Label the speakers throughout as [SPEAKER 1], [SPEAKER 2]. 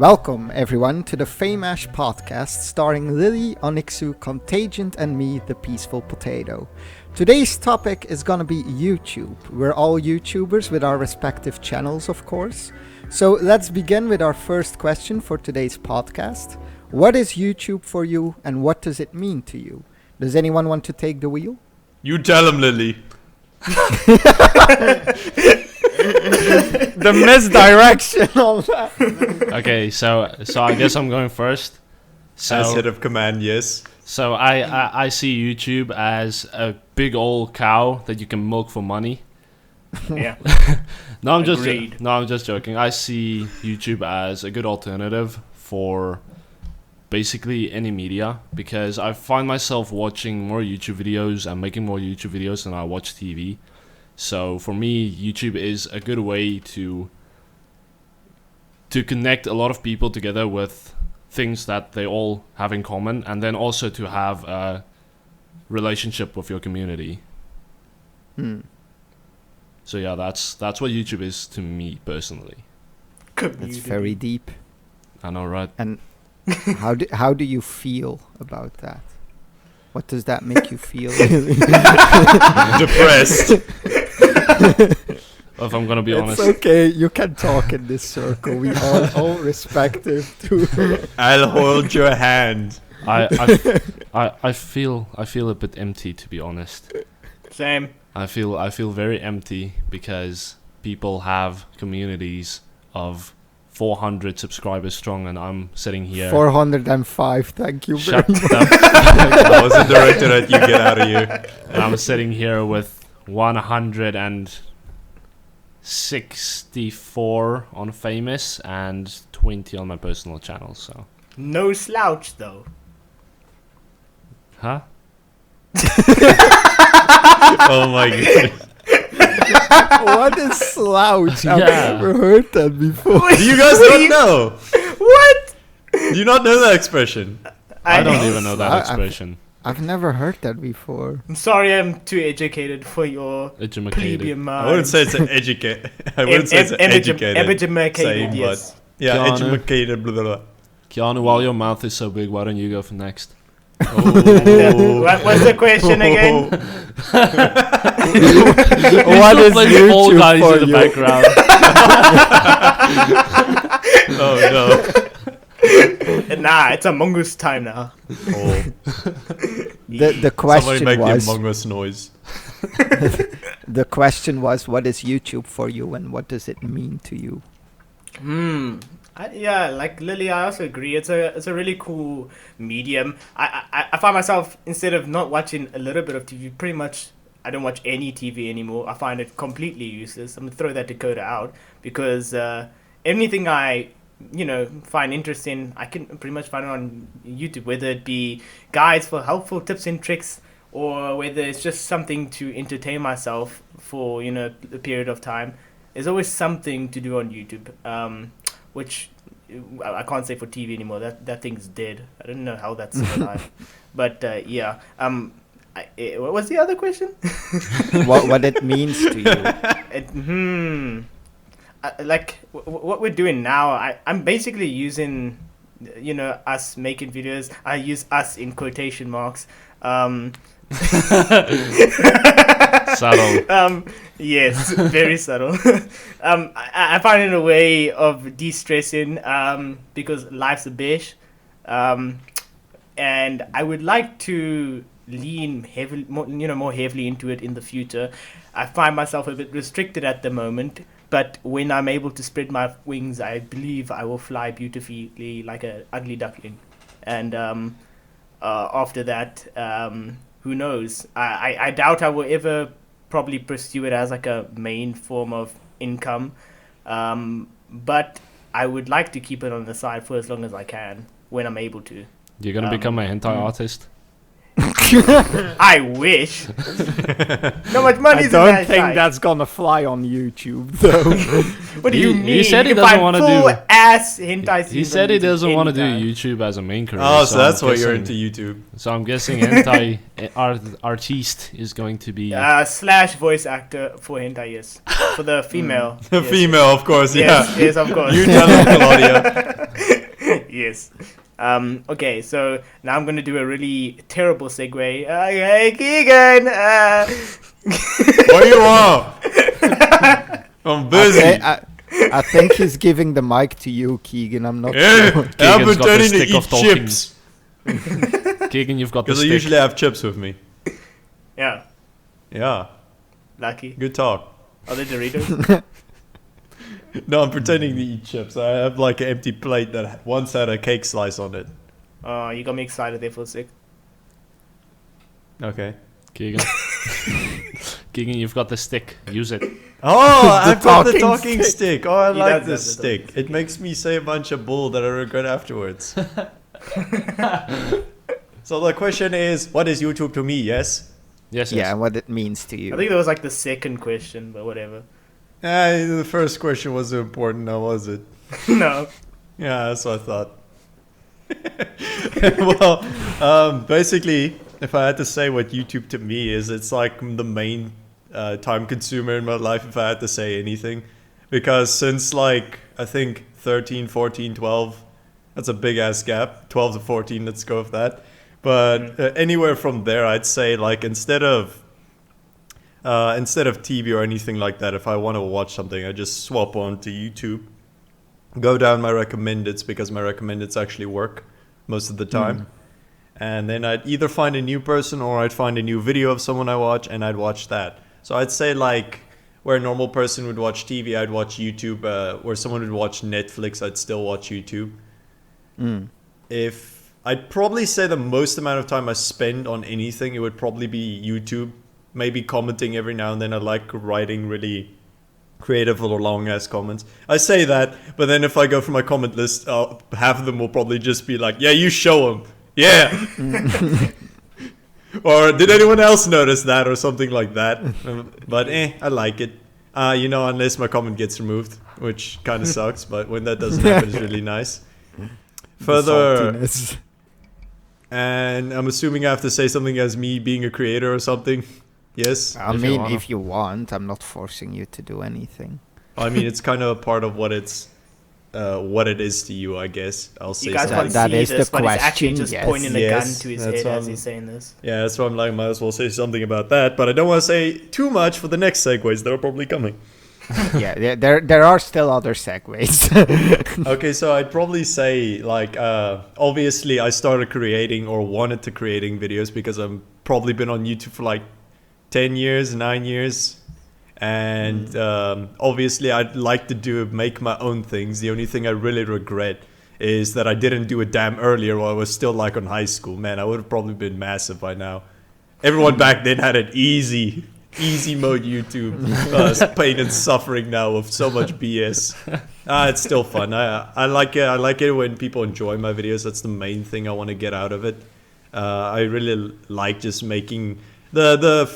[SPEAKER 1] Welcome everyone to the faMMASH podcast starring Lily, Onyxu, Contagion and me, the Peaceful Potato. Today's topic is gonna be YouTube. We're all YouTubers with our respective channels, of course. So let's begin with our first question for today's podcast. What is YouTube for you and what does it mean to you? Does anyone want to take the wheel?
[SPEAKER 2] You tell him, Lily.
[SPEAKER 1] The misdirection on that.
[SPEAKER 3] Okay, so I guess I'm going first.
[SPEAKER 2] As head of command, yes.
[SPEAKER 3] So I see YouTube as a big old cow that you can milk for money.
[SPEAKER 4] Yeah.
[SPEAKER 3] I'm just joking. I see YouTube as a good alternative for basically any media because I find myself watching more YouTube videos and making more YouTube videos than I watch TV. So for me, YouTube is a good way to connect a lot of people together with things that they all have in common, and then also to have a relationship with your community. So yeah, that's what YouTube is to me personally.
[SPEAKER 1] That's very deep.
[SPEAKER 3] I know, right?
[SPEAKER 1] And how do you feel about that? What does that make you feel?
[SPEAKER 2] Depressed.
[SPEAKER 3] If I'm gonna be honest,
[SPEAKER 1] it's okay. You can talk in this circle. We all respect it too.
[SPEAKER 2] I'll hold your hand.
[SPEAKER 3] I feel a bit empty, to be honest.
[SPEAKER 4] Same.
[SPEAKER 3] I feel very empty because people have communities of 400 subscribers strong, and I'm sitting here.
[SPEAKER 1] 405. Thank you very much.
[SPEAKER 3] Shut up.
[SPEAKER 2] I was the director that you get out of here.
[SPEAKER 3] And I'm sitting here with 164 on faMMUS and 20 on my personal channel. So
[SPEAKER 4] No slouch though.
[SPEAKER 3] huh?
[SPEAKER 2] Oh my god.
[SPEAKER 1] What is slouch? I've
[SPEAKER 3] Yeah.
[SPEAKER 1] never heard that before.
[SPEAKER 2] Do you guys not know?
[SPEAKER 4] What?
[SPEAKER 2] Do you not know that expression?
[SPEAKER 3] I don't even know that
[SPEAKER 1] I-
[SPEAKER 3] expression.
[SPEAKER 1] I've never heard that before.
[SPEAKER 4] I'm sorry, I'm too educated for your
[SPEAKER 3] Educated.
[SPEAKER 4] plebeian mind.
[SPEAKER 2] I wouldn't say it's an educate. I wouldn't say it's an educated
[SPEAKER 4] Educated,
[SPEAKER 2] saying,
[SPEAKER 4] yes.
[SPEAKER 2] but yeah,
[SPEAKER 3] Keanu.
[SPEAKER 2] educated. Blah blah blah.
[SPEAKER 3] Keanu, while your mouth is so big, why don't you go for next?
[SPEAKER 4] What's the question again?
[SPEAKER 1] What is
[SPEAKER 3] Like
[SPEAKER 1] YouTube
[SPEAKER 3] Fall Guys
[SPEAKER 1] for
[SPEAKER 3] in the
[SPEAKER 1] you?
[SPEAKER 3] background.
[SPEAKER 2] Oh no.
[SPEAKER 4] Nah, it's Among Us time now.
[SPEAKER 2] Oh.
[SPEAKER 1] The
[SPEAKER 2] Somebody
[SPEAKER 1] question
[SPEAKER 2] make the
[SPEAKER 1] was
[SPEAKER 2] Among Us noise.
[SPEAKER 1] the question was what is YouTube for you and what does it mean to you?
[SPEAKER 4] Yeah, like Lily, I also agree. It's a really cool medium. I find myself, instead of not watching a little bit of TV, pretty much I don't watch any TV anymore. I find it completely useless. I'm gonna throw that decoder out because anything I find interesting, I can pretty much find it on YouTube, whether it be guides for helpful tips and tricks or whether it's just something to entertain myself for a period of time. There's always something to do on YouTube, which I can't say for TV anymore. That thing's dead. I don't know how that's still alive. But yeah. What was the other question?
[SPEAKER 1] what it means to you?
[SPEAKER 4] Like what we're doing now, I'm basically using, us making videos. I use us in quotation marks.
[SPEAKER 3] Subtle.
[SPEAKER 4] Yes, very subtle. I find it a way of de-stressing because life's a bitch, and I would like to lean heavily, more heavily into it in the future. I find myself a bit restricted at the moment, but when I'm able to spread my wings, I believe I will fly beautifully like an ugly duckling. And after that, who knows? I doubt I will ever probably pursue it as like a main form of income, but I would like to keep it on the side for as long as I can when I'm able to.
[SPEAKER 3] You're gonna become a hentai artist?
[SPEAKER 4] I wish. How much money
[SPEAKER 1] I
[SPEAKER 4] is
[SPEAKER 1] don't
[SPEAKER 4] that
[SPEAKER 1] think
[SPEAKER 4] site?
[SPEAKER 1] that's gonna fly on YouTube though.
[SPEAKER 4] What do you mean?
[SPEAKER 3] He said he
[SPEAKER 4] You can
[SPEAKER 3] doesn't
[SPEAKER 4] find
[SPEAKER 3] want to
[SPEAKER 4] full
[SPEAKER 3] do.
[SPEAKER 4] ass hentai
[SPEAKER 3] He
[SPEAKER 4] scenes
[SPEAKER 3] said
[SPEAKER 4] on
[SPEAKER 3] he
[SPEAKER 4] YouTube
[SPEAKER 3] doesn't want to do
[SPEAKER 4] anytime.
[SPEAKER 3] YouTube as a main career.
[SPEAKER 2] Oh, so that's
[SPEAKER 3] I'm
[SPEAKER 2] why you're
[SPEAKER 3] guessing-
[SPEAKER 2] into YouTube.
[SPEAKER 3] So I'm guessing hentai artiste is going to be.
[SPEAKER 4] Slash voice actor for hentai, yes. For the female.
[SPEAKER 2] The
[SPEAKER 4] yes.
[SPEAKER 2] female, of course.
[SPEAKER 4] Yes,
[SPEAKER 2] Yeah.
[SPEAKER 4] yes, of course.
[SPEAKER 2] You tell him, Claudia.
[SPEAKER 4] Yes. Okay, so now I'm gonna do a really terrible segue. Hey, Keegan.
[SPEAKER 2] What do you want? I'm busy.
[SPEAKER 1] I think he's giving the mic to you, Keegan. I'm not
[SPEAKER 2] Yeah,
[SPEAKER 1] sure.
[SPEAKER 2] I'm
[SPEAKER 3] Keegan's got the
[SPEAKER 2] pretending to
[SPEAKER 3] stick of
[SPEAKER 2] eat
[SPEAKER 3] talking.
[SPEAKER 2] chips
[SPEAKER 3] Keegan, you've got the
[SPEAKER 2] because I
[SPEAKER 3] stick.
[SPEAKER 2] usually have chips with me.
[SPEAKER 4] Yeah,
[SPEAKER 2] Yeah,
[SPEAKER 4] lucky.
[SPEAKER 2] good talk.
[SPEAKER 4] Are they Doritos?
[SPEAKER 2] No, I'm pretending to eat chips. I have like an empty plate that once had a cake slice on it.
[SPEAKER 4] Oh, you got me excited there for a sec.
[SPEAKER 2] Okay.
[SPEAKER 3] Keegan. Keegan, you've got the stick. Use it.
[SPEAKER 2] Oh, I've got the
[SPEAKER 1] talking
[SPEAKER 2] talking stick. Oh, I
[SPEAKER 4] He
[SPEAKER 2] like
[SPEAKER 4] does
[SPEAKER 2] this
[SPEAKER 4] have the
[SPEAKER 2] stick. It makes me say a bunch of bull that I regret afterwards. So the question is, what is YouTube to me? Yes.
[SPEAKER 3] Yes,
[SPEAKER 1] Yeah,
[SPEAKER 3] yes.
[SPEAKER 1] and what it means to you.
[SPEAKER 4] I think that was like the second question, but whatever.
[SPEAKER 2] The first question wasn't important, now was it?
[SPEAKER 4] No.
[SPEAKER 2] Yeah, that's what I thought. Well, basically, if I had to say what YouTube to me is, it's like the main time consumer in my life, if I had to say anything. Because since like, I think 13, 14, 12, that's a big ass gap. 12 to 14, let's go with that. But anywhere from there, I'd say like instead of TV or anything like that, if I want to watch something, I just swap on to YouTube. Go down my recommendeds because my recommendeds actually work most of the time. And then I'd either find a new person or I'd find a new video of someone I watch and I'd watch that. So I'd say like where a normal person would watch TV, I'd watch YouTube. Where someone would watch Netflix, I'd still watch YouTube. If I'd probably say the most amount of time I spend on anything, it would probably be YouTube. Maybe commenting every now and then. I like writing really creative or long ass comments. I say that, but then if I go for my comment list, half of them will probably just be like, yeah, you show them. Yeah. Or did anyone else notice that or something like that? But I like it. Unless my comment gets removed, which kind of sucks, but when that doesn't happen, it's really nice. Further,
[SPEAKER 1] Saltiness.
[SPEAKER 2] and I'm assuming I have to say something as me being a creator or something. Yes.
[SPEAKER 1] I
[SPEAKER 3] If you
[SPEAKER 1] mean,
[SPEAKER 3] wanna.
[SPEAKER 1] if you want, I'm not forcing you to do anything.
[SPEAKER 2] I mean, it's kind of a part of what it is to you, I guess. I'll say
[SPEAKER 4] You guys
[SPEAKER 2] something.
[SPEAKER 4] can't
[SPEAKER 1] That
[SPEAKER 4] see
[SPEAKER 1] is
[SPEAKER 4] this,
[SPEAKER 1] the
[SPEAKER 4] but he's actually
[SPEAKER 1] question,
[SPEAKER 4] just
[SPEAKER 1] yes.
[SPEAKER 4] pointing a
[SPEAKER 2] Yes,
[SPEAKER 4] gun to his
[SPEAKER 2] that's
[SPEAKER 4] head
[SPEAKER 2] what
[SPEAKER 4] as
[SPEAKER 2] I'm-
[SPEAKER 4] he's saying this.
[SPEAKER 2] Yeah, that's why I'm like, might as well say something about that. But I don't want to say too much for the next segues that are probably coming.
[SPEAKER 1] Yeah, there are still other segues.
[SPEAKER 2] Okay, so I'd probably say, like, obviously I started creating or wanted to creating videos because I've probably been on YouTube for like 10 years, 9 years. And obviously I'd like to make my own things. The only thing I really regret is that I didn't do it damn earlier while I was still like on high school. Man, I would have probably been massive by now. Everyone back then had it easy mode YouTube. It's pain and suffering now of so much BS. It's still fun. I like it. I like it when people enjoy my videos. That's the main thing I want to get out of it. I really like just making the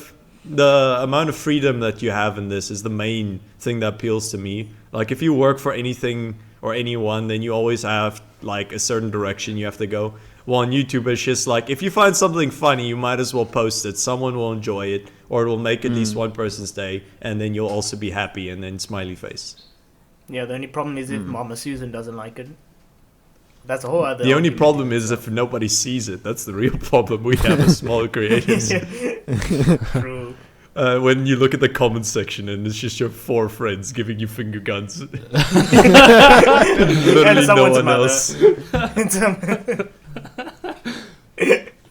[SPEAKER 2] amount of freedom that you have in this is the main thing that appeals to me. Like if you work for anything or anyone, then you always have like a certain direction you have to go. Well, on YouTube, it's just like, if you find something funny, you might as well post it. Someone will enjoy it, or it will make at least one person's day, and then you'll also be happy, and then smiley face.
[SPEAKER 4] Yeah, the only problem is if Mama Susan doesn't like it. That's a whole other.
[SPEAKER 2] The only
[SPEAKER 4] argument.
[SPEAKER 2] problem is if nobody sees it. That's the real problem we have as small creators.
[SPEAKER 4] True.
[SPEAKER 2] When you look at the comment section and it's just your 4 friends giving you finger guns. Literally no
[SPEAKER 4] someone's
[SPEAKER 2] one
[SPEAKER 4] mother.
[SPEAKER 2] else.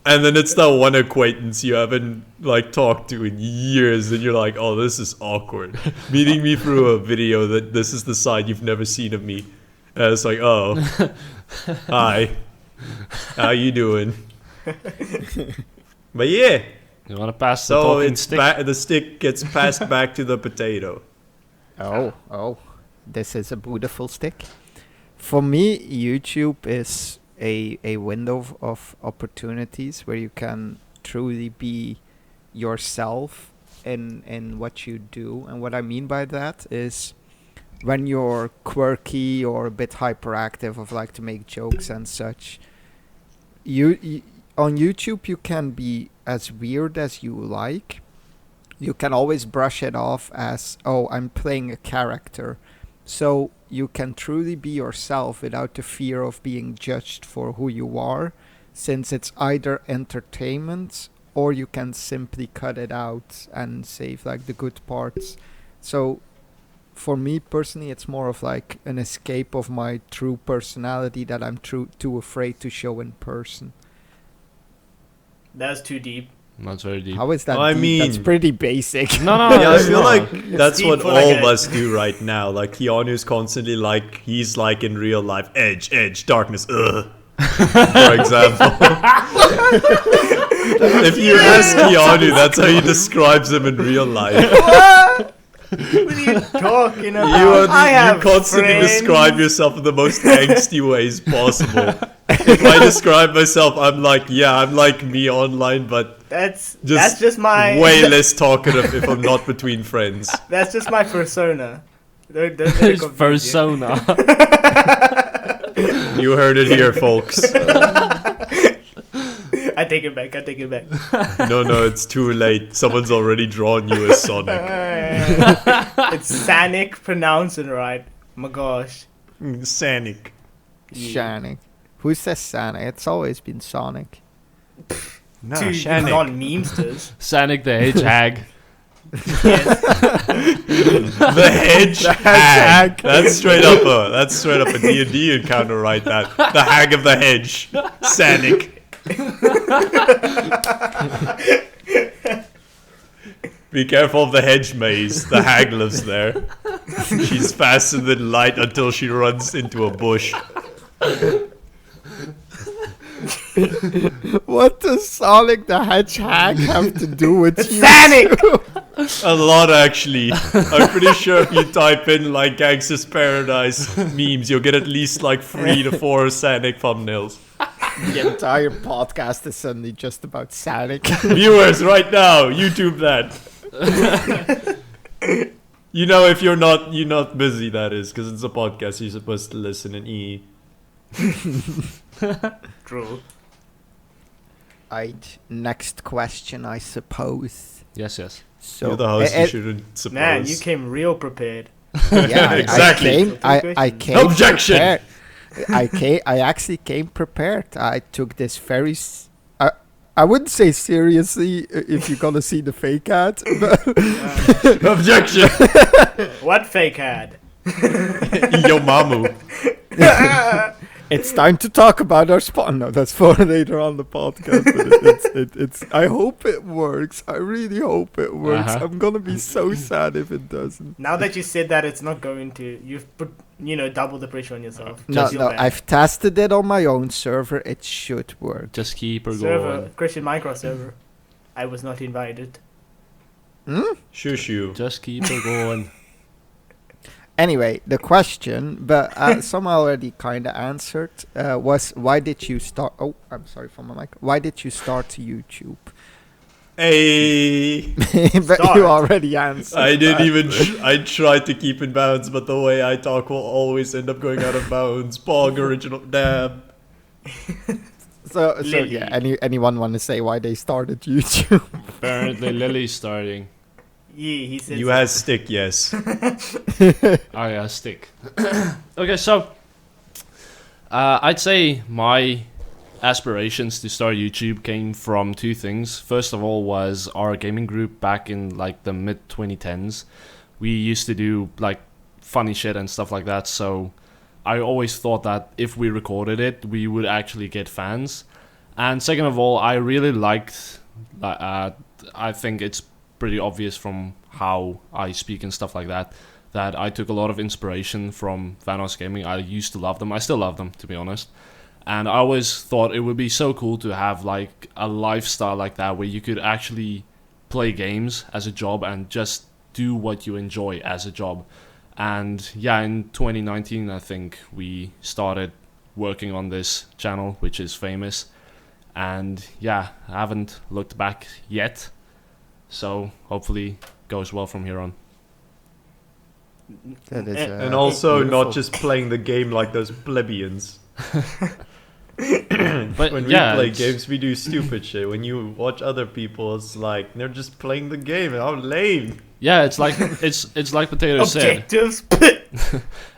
[SPEAKER 2] And then it's that one acquaintance you haven't like talked to in years, and you're like, "Oh, this is awkward." Meeting me through a video that this is the side you've never seen of me. And it's like, "Oh, hi, how you doing?" But yeah,
[SPEAKER 3] You want to pass the
[SPEAKER 2] so
[SPEAKER 3] talking
[SPEAKER 2] it's
[SPEAKER 3] stick?
[SPEAKER 2] the stick gets passed back to the potato.
[SPEAKER 1] Oh, this is a beautiful stick. For me, YouTube is a window of opportunities where you can truly be yourself in what you do. And what I mean by that is when you're quirky or a bit hyperactive of like to make jokes and such, you on YouTube you can be as weird as you like. You can always brush it off as, oh, I'm playing a character. So you can truly be yourself without the fear of being judged for who you are, since it's either entertainment or you can simply cut it out and save like the good parts. So for me personally, it's more of like an escape of my true personality that I'm too afraid to show in person.
[SPEAKER 4] That's too deep.
[SPEAKER 3] That's very deep.
[SPEAKER 1] How is that
[SPEAKER 2] I
[SPEAKER 1] deep?
[SPEAKER 2] mean-
[SPEAKER 1] That's pretty basic.
[SPEAKER 3] No,
[SPEAKER 2] Yeah, I
[SPEAKER 3] it's
[SPEAKER 2] feel
[SPEAKER 3] not.
[SPEAKER 2] like that's
[SPEAKER 4] deep
[SPEAKER 2] what
[SPEAKER 4] for
[SPEAKER 2] all
[SPEAKER 4] like
[SPEAKER 2] of
[SPEAKER 4] a-
[SPEAKER 2] us do right now. Like Keanu's constantly like, he's like in real life, edge, darkness, ugh. For example. If you ask Keanu, that's how he describes him in real life.
[SPEAKER 4] What are you talking about?
[SPEAKER 2] You constantly describe yourself in the most angsty ways possible. If I describe myself, I'm like me online, but
[SPEAKER 4] That's
[SPEAKER 2] just
[SPEAKER 4] just my
[SPEAKER 2] way less talkative if I'm not between friends.
[SPEAKER 4] That's just my persona. Don't let it
[SPEAKER 3] His
[SPEAKER 4] confuse you.
[SPEAKER 3] persona.
[SPEAKER 2] You heard it here, folks.
[SPEAKER 4] I take it back.
[SPEAKER 2] No, it's too late. Someone's already drawn you as Sonic.
[SPEAKER 4] It's Sanic, pronounce it right. My gosh.
[SPEAKER 2] Sonic.
[SPEAKER 1] Sonic. Who says Sonic? It's always been Sonic.
[SPEAKER 2] No,
[SPEAKER 4] To
[SPEAKER 2] Sonic.
[SPEAKER 4] non-memesters.
[SPEAKER 3] Sonic the Hedgehog.
[SPEAKER 4] Yes.
[SPEAKER 2] The hedge. That's straight up a D&D encounter, right? That the hag of the hedge, Sonic. Be careful of the hedge maze. The hag lives there. She's faster than light until she runs into a bush.
[SPEAKER 1] What does Sonic the Hedgehog have to do with you?
[SPEAKER 4] Sonic!
[SPEAKER 2] A lot, actually. I'm pretty sure if you type in like Gangsta's Paradise memes, you'll get at least like 3 to 4 Sonic thumbnails.
[SPEAKER 1] The entire podcast is suddenly just about Sonic.
[SPEAKER 2] Viewers, right now, YouTube that. You know, if you're not busy, that is, because it's a podcast. You're supposed to listen and eat.
[SPEAKER 4] True.
[SPEAKER 1] Right, next question, I suppose.
[SPEAKER 3] Yes.
[SPEAKER 1] So
[SPEAKER 2] You're the host. You shouldn't suppose.
[SPEAKER 4] Man, you came real prepared.
[SPEAKER 1] yeah,
[SPEAKER 2] Exactly.
[SPEAKER 1] I came
[SPEAKER 2] Objection!
[SPEAKER 1] prepared. I actually came prepared. I took this very I wouldn't say seriously if you're gonna see the fake ad, but
[SPEAKER 2] Objection!
[SPEAKER 4] What fake ad?
[SPEAKER 2] Yo mamu.
[SPEAKER 1] it's time to talk about our spot. No, that's for later on the podcast. But it's. I hope it works. I really hope it works.
[SPEAKER 3] Uh-huh.
[SPEAKER 1] I'm gonna be so sad if it doesn't.
[SPEAKER 4] Now that you said that it's not going to, you've put, double the pressure on yourself.
[SPEAKER 1] No,
[SPEAKER 4] Feel
[SPEAKER 1] no.
[SPEAKER 4] bad.
[SPEAKER 1] I've tested it on my own server. It should work.
[SPEAKER 3] Just keep her
[SPEAKER 4] Server,
[SPEAKER 3] going.
[SPEAKER 4] Christian Minecraft server. I was not invited.
[SPEAKER 2] Shoo.
[SPEAKER 3] Just keep her going.
[SPEAKER 1] Anyway, the question, but some already kind of answered, was why did you start? Oh, I'm sorry for my mic. Why did you start YouTube?
[SPEAKER 2] Hey.
[SPEAKER 1] But
[SPEAKER 4] Start.
[SPEAKER 1] you already answered.
[SPEAKER 2] I didn't
[SPEAKER 1] that.
[SPEAKER 2] even. I tried to keep in bounds, but the way I talk will always end up going out of bounds. Pog original. Damn.
[SPEAKER 1] So
[SPEAKER 4] Lily.
[SPEAKER 1] yeah. Anyone want to say why they started YouTube?
[SPEAKER 3] Apparently Lily's starting.
[SPEAKER 4] Yeah, he said
[SPEAKER 2] You
[SPEAKER 4] so.
[SPEAKER 2] has stick, yes.
[SPEAKER 3] Oh yeah, stick. Okay, so I'd say my aspirations to start YouTube came from two things. First of all was our gaming group back in like the mid 2010s. We used to do like funny shit and stuff like that, so I always thought that if we recorded it, we would actually get fans. And second of all, I really liked, I think it's pretty obvious from how I speak and stuff like that, that I took a lot of inspiration from faMMUS Gaming. I used to love them. I still love them, to be honest. And I always thought it would be so cool to have like a lifestyle like that where you could actually play games as a job and just do what you enjoy as a job. And yeah, in 2019, I think we started working on this channel, which is faMMASH. and yeah, I haven't looked back yet. So hopefully goes well from here on.
[SPEAKER 1] That is,
[SPEAKER 2] And also
[SPEAKER 1] beautiful.
[SPEAKER 2] not just playing the game like those plebeians.
[SPEAKER 3] But
[SPEAKER 2] When we
[SPEAKER 3] yeah,
[SPEAKER 2] play
[SPEAKER 3] it's-
[SPEAKER 2] games, we do stupid shit. When you watch other people, it's like they're just playing the game. How lame!
[SPEAKER 3] Yeah, it's like it's like Potato said.
[SPEAKER 4] Objectives.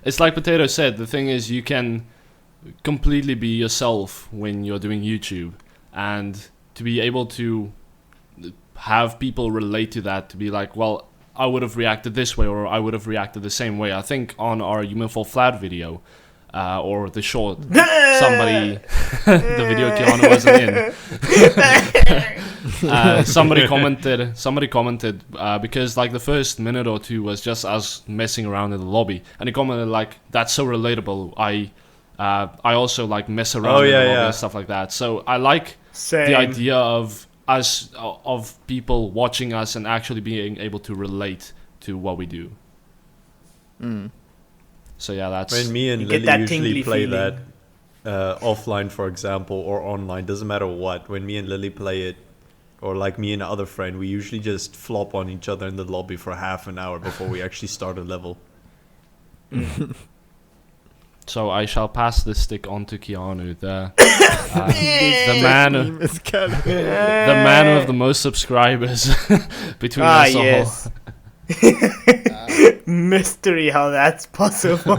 [SPEAKER 3] It's like Potato said. The thing is, you can completely be yourself when you're doing YouTube, and to be able to have people relate to that, to be like, well, I would have reacted this way, or I would have reacted the same way. I think on our Human Fall Flat video, or the short, somebody, the video Keanu wasn't in. Somebody commented because like the first minute or two was just us messing around in the lobby, and he commented like, "That's so relatable. I also like mess around in the lobby and stuff like that." So I like the idea of us, of people watching us and actually being able to relate to what we do. So yeah, that's
[SPEAKER 2] When me and
[SPEAKER 4] You get
[SPEAKER 2] Lily
[SPEAKER 4] that
[SPEAKER 2] usually
[SPEAKER 4] tingly
[SPEAKER 2] play
[SPEAKER 4] feeling.
[SPEAKER 2] that offline, for example, or online, doesn't matter what. When me and Lily play it, or like me and another friend, we usually just flop on each other in the lobby for half an hour before we actually start a level.
[SPEAKER 3] So I shall pass the stick on to Keanu, the man, the man with the most subscribers between us all.
[SPEAKER 4] Yes. Mystery how that's possible.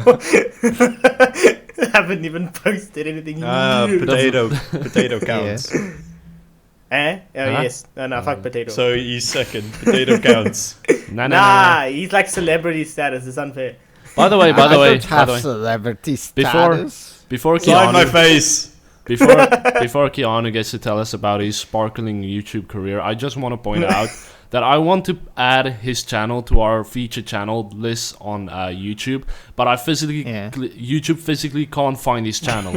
[SPEAKER 4] Haven't even posted anything.
[SPEAKER 2] Potato counts.
[SPEAKER 4] Eh? Oh
[SPEAKER 3] Huh?
[SPEAKER 4] yes. No, fuck potato.
[SPEAKER 2] So he's second. Potato counts.
[SPEAKER 4] Nah, he's like celebrity status. It's unfair.
[SPEAKER 3] By the way,
[SPEAKER 1] I don't have celebrity status.
[SPEAKER 3] before
[SPEAKER 2] Slide my
[SPEAKER 3] Keanu,
[SPEAKER 2] face.
[SPEAKER 3] before Keanu gets to tell us about his sparkling YouTube career, I just want to point out that I want to add his channel to our featured channel list on YouTube, but I YouTube physically can't find his channel.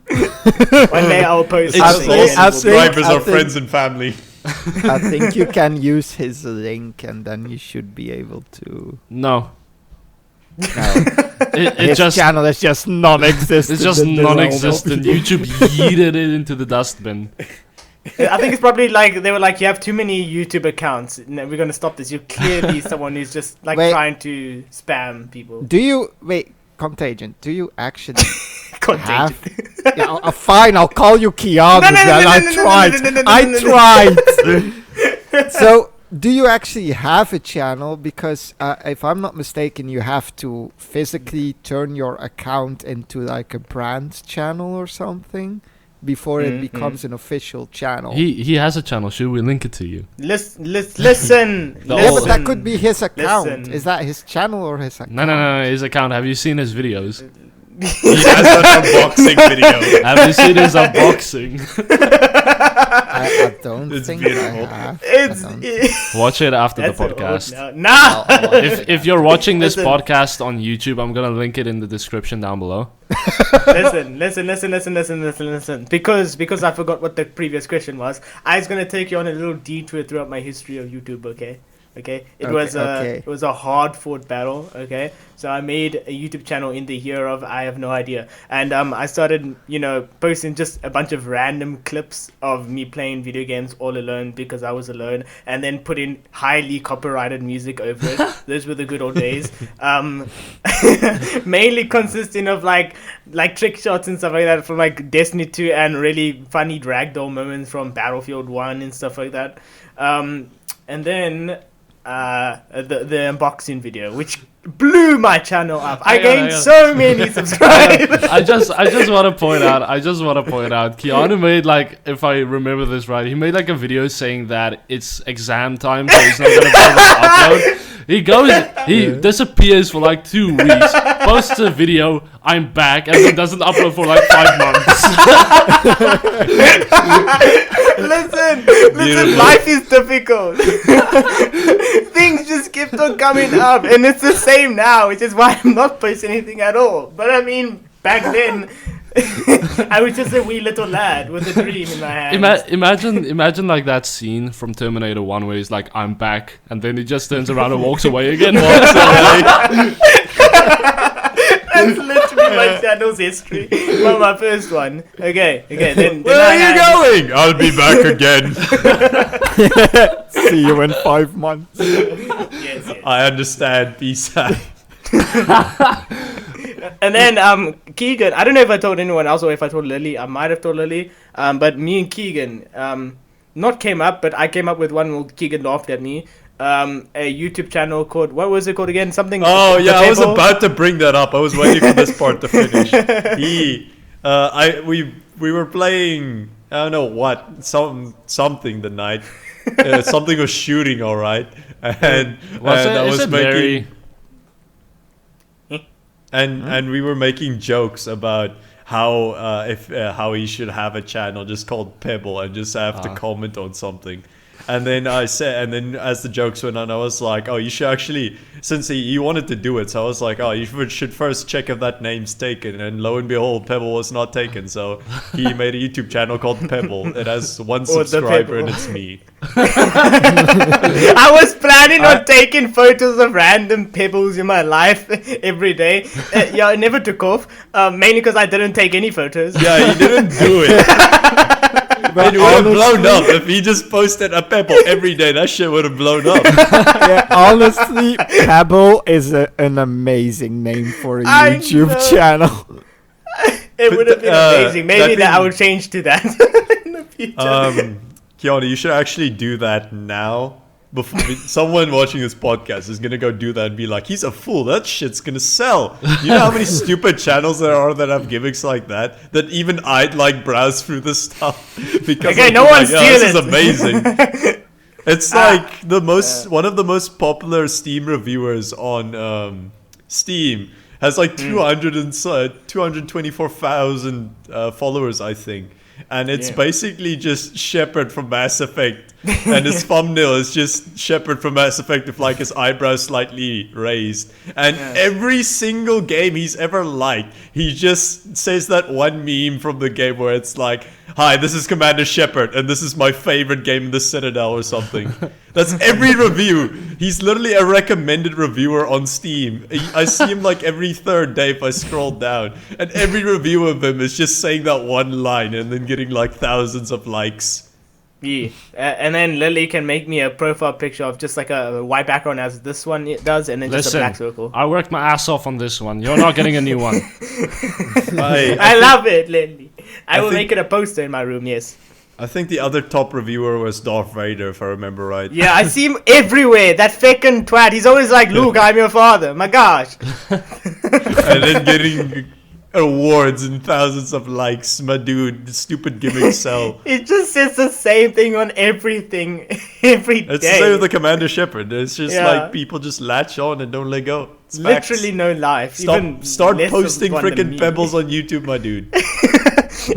[SPEAKER 4] One day I'll post
[SPEAKER 3] It's
[SPEAKER 4] something.
[SPEAKER 3] all
[SPEAKER 4] and we'll-
[SPEAKER 2] Subscribers
[SPEAKER 1] I
[SPEAKER 2] are
[SPEAKER 1] think-
[SPEAKER 2] friends and family.
[SPEAKER 1] I think you can use his link, and then you should be able to.
[SPEAKER 3] No,
[SPEAKER 1] No,
[SPEAKER 3] it
[SPEAKER 1] his
[SPEAKER 3] just
[SPEAKER 1] channel is just non-existent.
[SPEAKER 3] it's just
[SPEAKER 1] in the realm of-
[SPEAKER 3] non-existent. YouTube yeeted it into the dustbin.
[SPEAKER 4] I think it's probably like they were like, you have too many YouTube accounts. No, we're gonna stop this. You're clearly someone who's just like
[SPEAKER 1] Wait.
[SPEAKER 4] trying to spam people.
[SPEAKER 1] Do you wait? Contagion. Do you actually
[SPEAKER 4] Contagion.
[SPEAKER 1] have? Yeah, fine. I'll call you Keanu. Then I tried. I tried. So, do you actually have a channel? Because if I'm not mistaken, you have to physically turn your account into like a brand channel or something before it becomes an official channel.
[SPEAKER 3] He has a channel. Should we link it to you?
[SPEAKER 4] Listen.
[SPEAKER 3] The
[SPEAKER 1] Yeah, but
[SPEAKER 3] old-
[SPEAKER 1] that could be his account.
[SPEAKER 4] Listen.
[SPEAKER 1] Is that his channel or his account?
[SPEAKER 3] No. His account. Have you seen his videos?
[SPEAKER 2] He has an unboxing video.
[SPEAKER 3] Have you seen his unboxing?
[SPEAKER 1] I don't
[SPEAKER 2] It's
[SPEAKER 1] think
[SPEAKER 2] beautiful.
[SPEAKER 1] I have.
[SPEAKER 4] It's
[SPEAKER 1] I don't.
[SPEAKER 3] Watch it after the
[SPEAKER 4] that's an old-
[SPEAKER 3] podcast.
[SPEAKER 4] Nah.
[SPEAKER 3] If you're watching this
[SPEAKER 4] Listen.
[SPEAKER 3] podcast on YouTube, I'm gonna link it in the description down below.
[SPEAKER 4] Listen. Because I forgot what the previous question was. I was gonna take you on a little detour throughout my history of YouTube. Okay. It was a hard fought battle. Okay. So I made a YouTube channel in the year of I have no idea, and I started posting just a bunch of random clips of me playing video games all alone because I was alone, and then put in highly copyrighted music over it. Those were the good old days. Mainly consisting of like trick shots and stuff like that from like Destiny 2 and really funny ragdoll moments from Battlefield 1 and stuff like that. And then the unboxing video, which blew my channel up. I gained so many subscribers.
[SPEAKER 3] I just want to point out. Keanu made like, if I remember this right, he made like a video saying that it's exam time, so he's not gonna be able to upload. He disappears for like 2 weeks, posts a video, I'm back, and then doesn't upload for like 5 months.
[SPEAKER 4] Listen, life is difficult. Things just keep on coming up, and it's the same now, which is why I'm not posting anything at all. But I mean, back then, I was just a wee little lad with a dream in my hand.
[SPEAKER 3] Imagine like that scene from Terminator 1 where he's like, I'm back, and then he just turns around and walks away again.
[SPEAKER 4] That's literally my channel's history. Well, my first one. Okay. Then
[SPEAKER 2] Where are you going? I'll be back again.
[SPEAKER 1] See you in 5 months.
[SPEAKER 4] Yes.
[SPEAKER 2] I understand. Peace out.
[SPEAKER 4] And then Keegan, I don't know if I told anyone else or if I told Lily. I might have told Lily. But me and Keegan not came up, but I came up with one where Keegan laughed at me. A YouTube channel called, what was it called again? Something.
[SPEAKER 2] Oh yeah, I was about to bring that up. I was waiting for this part to finish. We were playing, I don't know what, something the night. Something was shooting, all right, and I was making. And we were making jokes about how he should have a channel just called Pebble and just have to comment on something. And then as the jokes went on, I was like, oh, you should actually, since he wanted to do it, so I was like, oh, you should first check if that name's taken. And lo and behold, Pebble was not taken. So he made a YouTube channel called Pebble. It has 1 subscriber and it's me.
[SPEAKER 4] I was planning on taking photos of random pebbles in my life every day. Yeah, it never took off. Mainly because I didn't take any photos.
[SPEAKER 2] Yeah, he didn't do it. It would have blown up if he just posted a pebble every day. That shit would have blown up.
[SPEAKER 1] Yeah, honestly, Pebble is an amazing name for a YouTube channel.
[SPEAKER 4] It would have been amazing. Maybe that I would change to that in the future.
[SPEAKER 2] Keanu, you should actually do that now. Before someone watching this podcast is gonna go do that and be like, he's a fool, that shit's gonna sell. You know how many stupid channels there are that have gimmicks like that even I'd like browse through this stuff because
[SPEAKER 4] no one's
[SPEAKER 2] this is amazing. It's like one of the most popular Steam reviewers on Steam has like 224,000 followers, I think. And it's basically just Shepard from Mass Effect. And his thumbnail is just Shepard from Mass Effect with like his eyebrows slightly raised. And every single game he's ever liked, he just says that one meme from the game where it's like, hi, this is Commander Shepard, and this is my favorite game in the Citadel or something. That's every review. He's literally a recommended reviewer on Steam. I see him like every third day if I scroll down. And every review of him is just saying that one line and then getting like thousands of likes.
[SPEAKER 4] Yeah, and then Lily can make me a profile picture of just like a white background as this one does, and then just a black circle.
[SPEAKER 3] I worked my ass off on this one. You're not getting a new one.
[SPEAKER 4] I love it, Lily. I will make it a poster in my room, yes.
[SPEAKER 2] I think the other top reviewer was Darth Vader, if I remember right.
[SPEAKER 4] Yeah, I see him everywhere. That feckin' twat. He's always like, Luke, I'm your father. My gosh.
[SPEAKER 2] And then getting awards and thousands of likes. My dude, stupid gimmick sell.
[SPEAKER 4] It just says the same thing on everything every day.
[SPEAKER 2] It's the same with the Commander Shepard. It's just like people just latch on and don't let go. It's
[SPEAKER 4] literally
[SPEAKER 2] facts.
[SPEAKER 4] no life.
[SPEAKER 2] Start posting freaking pebbles on YouTube, my dude.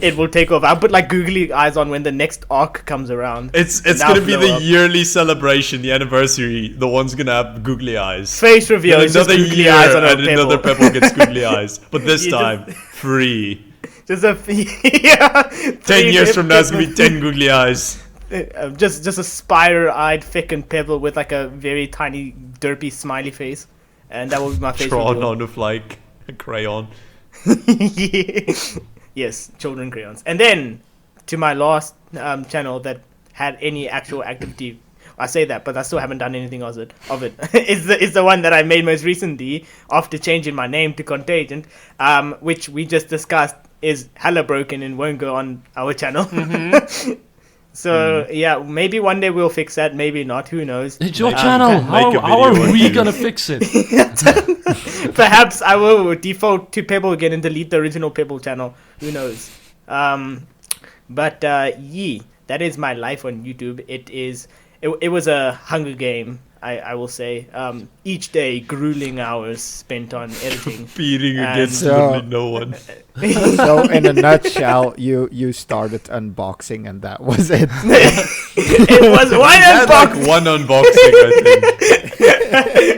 [SPEAKER 4] It will take off. I'll put like googly eyes on when the next arc comes around.
[SPEAKER 2] It's gonna be the yearly celebration, the anniversary. The one's gonna have googly eyes.
[SPEAKER 4] Face reveal is just googly eyes on a
[SPEAKER 2] and
[SPEAKER 4] pebble.
[SPEAKER 2] Another pebble gets googly eyes, but this time free.
[SPEAKER 4] Just
[SPEAKER 2] 10 years from now, it's gonna be 10 googly eyes.
[SPEAKER 4] Just a spider-eyed thickened pebble with like a very tiny derpy smiley face, and that will be my face
[SPEAKER 2] drawn
[SPEAKER 4] reveal.
[SPEAKER 2] on with like a crayon.
[SPEAKER 4] Yes, children crayons. And then to my last channel that had any actual activity. I say that, but I still haven't done anything of it. Is the one that I made most recently after changing my name to Contagion, which we just discussed is hella broken and won't go on our channel. So yeah, maybe one day we'll fix that. Maybe not. Who knows?
[SPEAKER 3] It's your channel. How are we gonna fix it?
[SPEAKER 4] Perhaps I will default to Pebble again and delete the original Pebble channel. Who knows? But that is my life on YouTube. It was a Hunger Game, I will say. Each day, grueling hours spent on editing.
[SPEAKER 2] Beating against literally no one.
[SPEAKER 1] So in a nutshell, you started unboxing and that was it.
[SPEAKER 4] It was one unboxing.
[SPEAKER 2] Like one unboxing, I think.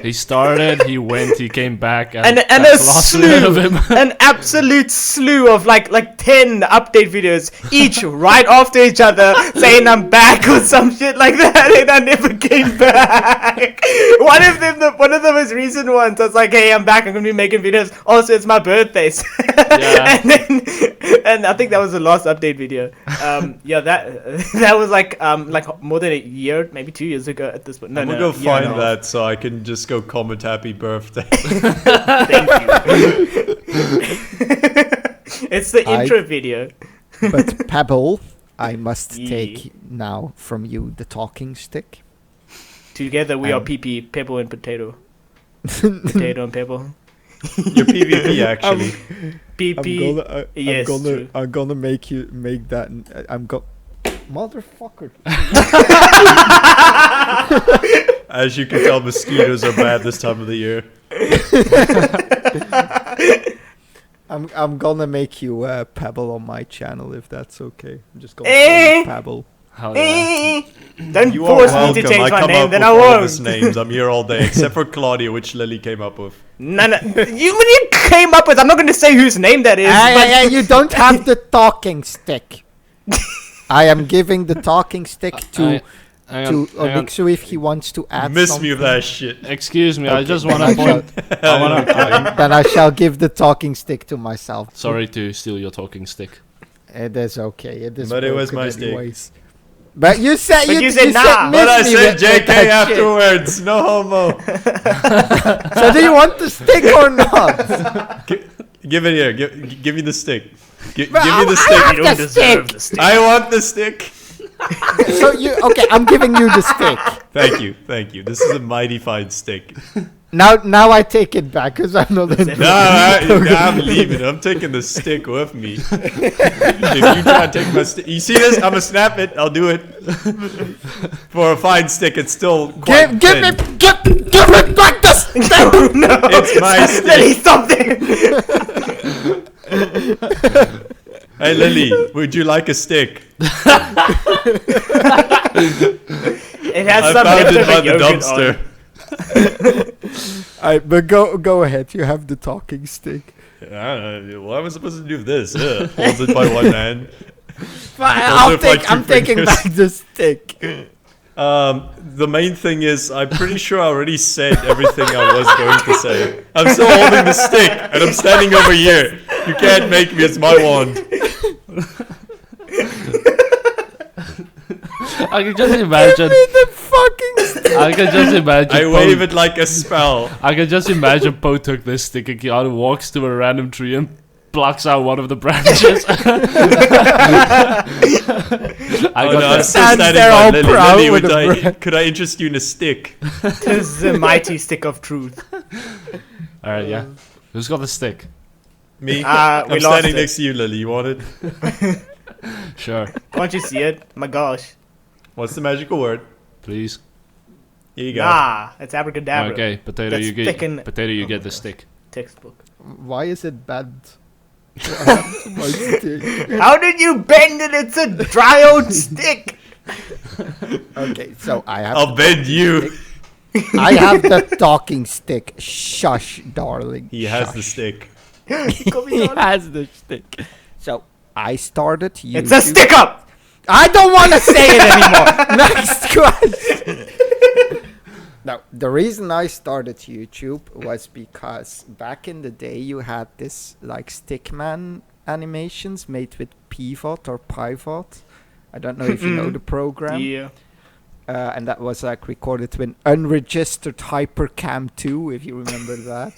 [SPEAKER 3] He started, he went, he came back,
[SPEAKER 4] and a slew, an absolute slew of like 10 update videos, each right after each other, saying I'm back or some shit like that, and I never came back. One of the most recent ones was like, "Hey, I'm back. I'm gonna be making videos. Also, it's my birthday."
[SPEAKER 3] Yeah.
[SPEAKER 4] and I think that was the last update video. Yeah, that was like more than a year, maybe 2 years ago at this point. No,
[SPEAKER 2] I'm gonna
[SPEAKER 4] no,
[SPEAKER 2] go
[SPEAKER 4] a year and
[SPEAKER 2] find
[SPEAKER 4] a half.
[SPEAKER 2] that so I can just go comment happy birthday.
[SPEAKER 4] Thank you. It's the intro video.
[SPEAKER 1] But Pebble, I must
[SPEAKER 4] Yeah.
[SPEAKER 1] take now from you the talking stick.
[SPEAKER 4] Together we are PP, Pebble and Potato. Potato and Pebble.
[SPEAKER 2] Your PvP actually.
[SPEAKER 4] PP. Yes, true.
[SPEAKER 1] I'm gonna make that. Motherfucker.
[SPEAKER 2] As you can tell, mosquitoes are bad this time of the year.
[SPEAKER 1] I'm gonna make you Pebble on my channel if that's okay. I'm just gonna
[SPEAKER 4] Eh.
[SPEAKER 1] call you Pebble.
[SPEAKER 3] Hell yeah.
[SPEAKER 4] Don't
[SPEAKER 2] You are
[SPEAKER 4] force me
[SPEAKER 2] welcome.
[SPEAKER 4] to change
[SPEAKER 2] I
[SPEAKER 4] my
[SPEAKER 2] come
[SPEAKER 4] name,
[SPEAKER 2] up
[SPEAKER 4] then
[SPEAKER 2] with
[SPEAKER 4] I
[SPEAKER 2] all
[SPEAKER 4] won't.
[SPEAKER 2] his names. I'm here all day, except for Claudia, which Lily came up with.
[SPEAKER 4] No, you came up with. I'm not going to say whose name that is. but
[SPEAKER 1] You don't have the talking stick. I am giving the talking stick to Onixu if he wants to add
[SPEAKER 2] Miss
[SPEAKER 1] something.
[SPEAKER 2] me with that shit.
[SPEAKER 3] Excuse me, I
[SPEAKER 1] Okay,
[SPEAKER 3] just
[SPEAKER 1] then
[SPEAKER 3] want to point. I wanna,
[SPEAKER 1] Then I shall give the talking stick to myself.
[SPEAKER 3] sorry to steal your talking stick.
[SPEAKER 1] It is okay. It is
[SPEAKER 2] But it was
[SPEAKER 1] broken
[SPEAKER 2] my stick.
[SPEAKER 1] anyways. But you said
[SPEAKER 4] But you said
[SPEAKER 1] you
[SPEAKER 4] nah.
[SPEAKER 1] miss
[SPEAKER 2] But I
[SPEAKER 1] me
[SPEAKER 2] said
[SPEAKER 1] with
[SPEAKER 2] JK
[SPEAKER 1] that shit.
[SPEAKER 2] afterwards. No homo.
[SPEAKER 1] So do you want the stick or not?
[SPEAKER 2] Give it here. Give me the stick. Give
[SPEAKER 1] But
[SPEAKER 2] me the
[SPEAKER 1] I
[SPEAKER 2] stick.
[SPEAKER 1] have
[SPEAKER 4] you don't
[SPEAKER 1] the
[SPEAKER 4] deserve
[SPEAKER 1] stick.
[SPEAKER 4] the stick.
[SPEAKER 2] I want the stick.
[SPEAKER 1] So okay? I'm giving you the stick.
[SPEAKER 2] Thank you. This is a mighty fine stick.
[SPEAKER 1] Now I take it back because I'm not.
[SPEAKER 2] I'm leaving. I'm taking the stick with me. If you try to take my stick, you see this? I'm gonna snap it. I'll do it. For a fine stick, it's still quite
[SPEAKER 1] Give
[SPEAKER 2] thin.
[SPEAKER 1] it back the stick.
[SPEAKER 4] No,
[SPEAKER 2] It's my
[SPEAKER 4] Lily,
[SPEAKER 2] stick.
[SPEAKER 4] stop there.
[SPEAKER 2] Hey Lily, would you like a stick?
[SPEAKER 4] It has
[SPEAKER 2] I
[SPEAKER 4] some
[SPEAKER 2] found it
[SPEAKER 4] leftover
[SPEAKER 2] by the
[SPEAKER 4] yogurt
[SPEAKER 2] dumpster.
[SPEAKER 1] But go ahead. You have the talking stick.
[SPEAKER 2] I don't know. What am I supposed to do with this? Holds it by one hand.
[SPEAKER 1] I'm taking back the stick.
[SPEAKER 2] The main thing is, I'm pretty sure I already said everything I was going to say. I'm still holding the stick, and I'm standing over here. You can't make me. It's my wand.
[SPEAKER 3] I can just imagine.
[SPEAKER 1] The fucking stick.
[SPEAKER 3] I can just imagine.
[SPEAKER 2] I wave it like a spell.
[SPEAKER 3] I can just imagine Poe took this stick and Keanu walks to a random tree and plucks out one of the branches.
[SPEAKER 2] I'm still
[SPEAKER 1] Stands
[SPEAKER 2] standing
[SPEAKER 1] there
[SPEAKER 2] by
[SPEAKER 1] all
[SPEAKER 2] Lily.
[SPEAKER 1] proud
[SPEAKER 2] Lily,
[SPEAKER 1] with a
[SPEAKER 2] could I interest you in a stick?
[SPEAKER 4] This is the mighty stick of truth.
[SPEAKER 3] Alright, yeah. Who's got the stick?
[SPEAKER 2] Me?
[SPEAKER 4] We
[SPEAKER 2] I'm
[SPEAKER 4] lost
[SPEAKER 2] standing
[SPEAKER 4] it.
[SPEAKER 2] next to you, Lily. You want it?
[SPEAKER 3] Sure.
[SPEAKER 4] Can't you see it? My gosh.
[SPEAKER 2] What's the magical word?
[SPEAKER 3] Please.
[SPEAKER 2] Here you go.
[SPEAKER 4] Nah, it's abracadabra.
[SPEAKER 3] Okay, Potato,
[SPEAKER 4] That's
[SPEAKER 3] you
[SPEAKER 4] thicken-
[SPEAKER 3] get get the stick.
[SPEAKER 4] Textbook.
[SPEAKER 1] Why is it bad? What happened to my stick?
[SPEAKER 4] How did you bend it? It's a dry old stick.
[SPEAKER 1] Okay, so I have.
[SPEAKER 2] I'll bend you.
[SPEAKER 1] I have the talking stick. Shush, darling.
[SPEAKER 2] He has
[SPEAKER 1] Shush.
[SPEAKER 2] the stick.
[SPEAKER 1] He has the stick. So I started YouTube.
[SPEAKER 4] It's a stick up.
[SPEAKER 1] I don't want to say it anymore. Next question. Now, the reason I started YouTube was because back in the day you had this like stickman animations made with Pivot or Pivot. I don't know if you know the program.
[SPEAKER 4] Yeah.
[SPEAKER 1] And that was like recorded with unregistered Hypercam 2, if you remember that.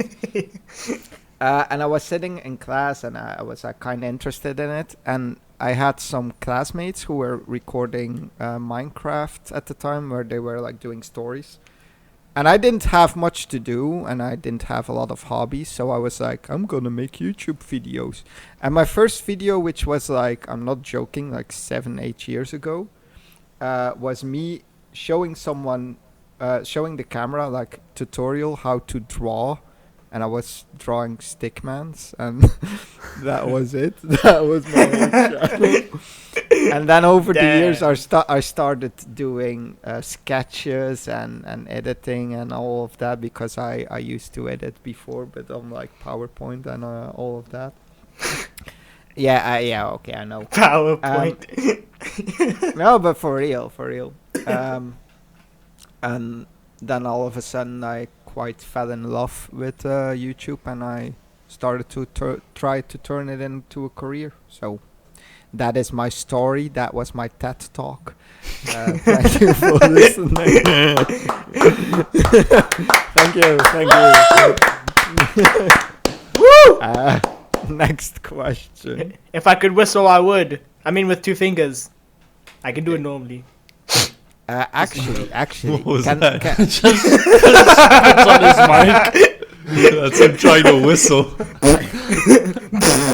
[SPEAKER 1] And I was sitting in class and I was kind of interested in it. And I had some classmates who were recording Minecraft at the time where they were like doing stories. And I didn't have much to do and I didn't have a lot of hobbies. So I was like, I'm going to make YouTube videos. And my first video, which was like, I'm not joking, like 7-8 years ago, was me showing someone, showing the camera like tutorial how to draw. And I was drawing stickmans, and that was it. That was my whole channel. And then over the years, I started doing sketches and editing and all of that because I used to edit before, but on like PowerPoint and all of that. Yeah, okay, I know.
[SPEAKER 4] PowerPoint.
[SPEAKER 1] No, but for real. And then all of a sudden I quite fell in love with YouTube, and I started to try to turn it into a career. So that is my story. That was my TED talk. Thank you for listening. Thank you. Woo! Next question.
[SPEAKER 4] If I could whistle, I would. I mean, with 2 fingers. I can do it normally.
[SPEAKER 1] Actually,
[SPEAKER 2] What was that?
[SPEAKER 3] Just puts on his mic.
[SPEAKER 2] That's him trying to whistle.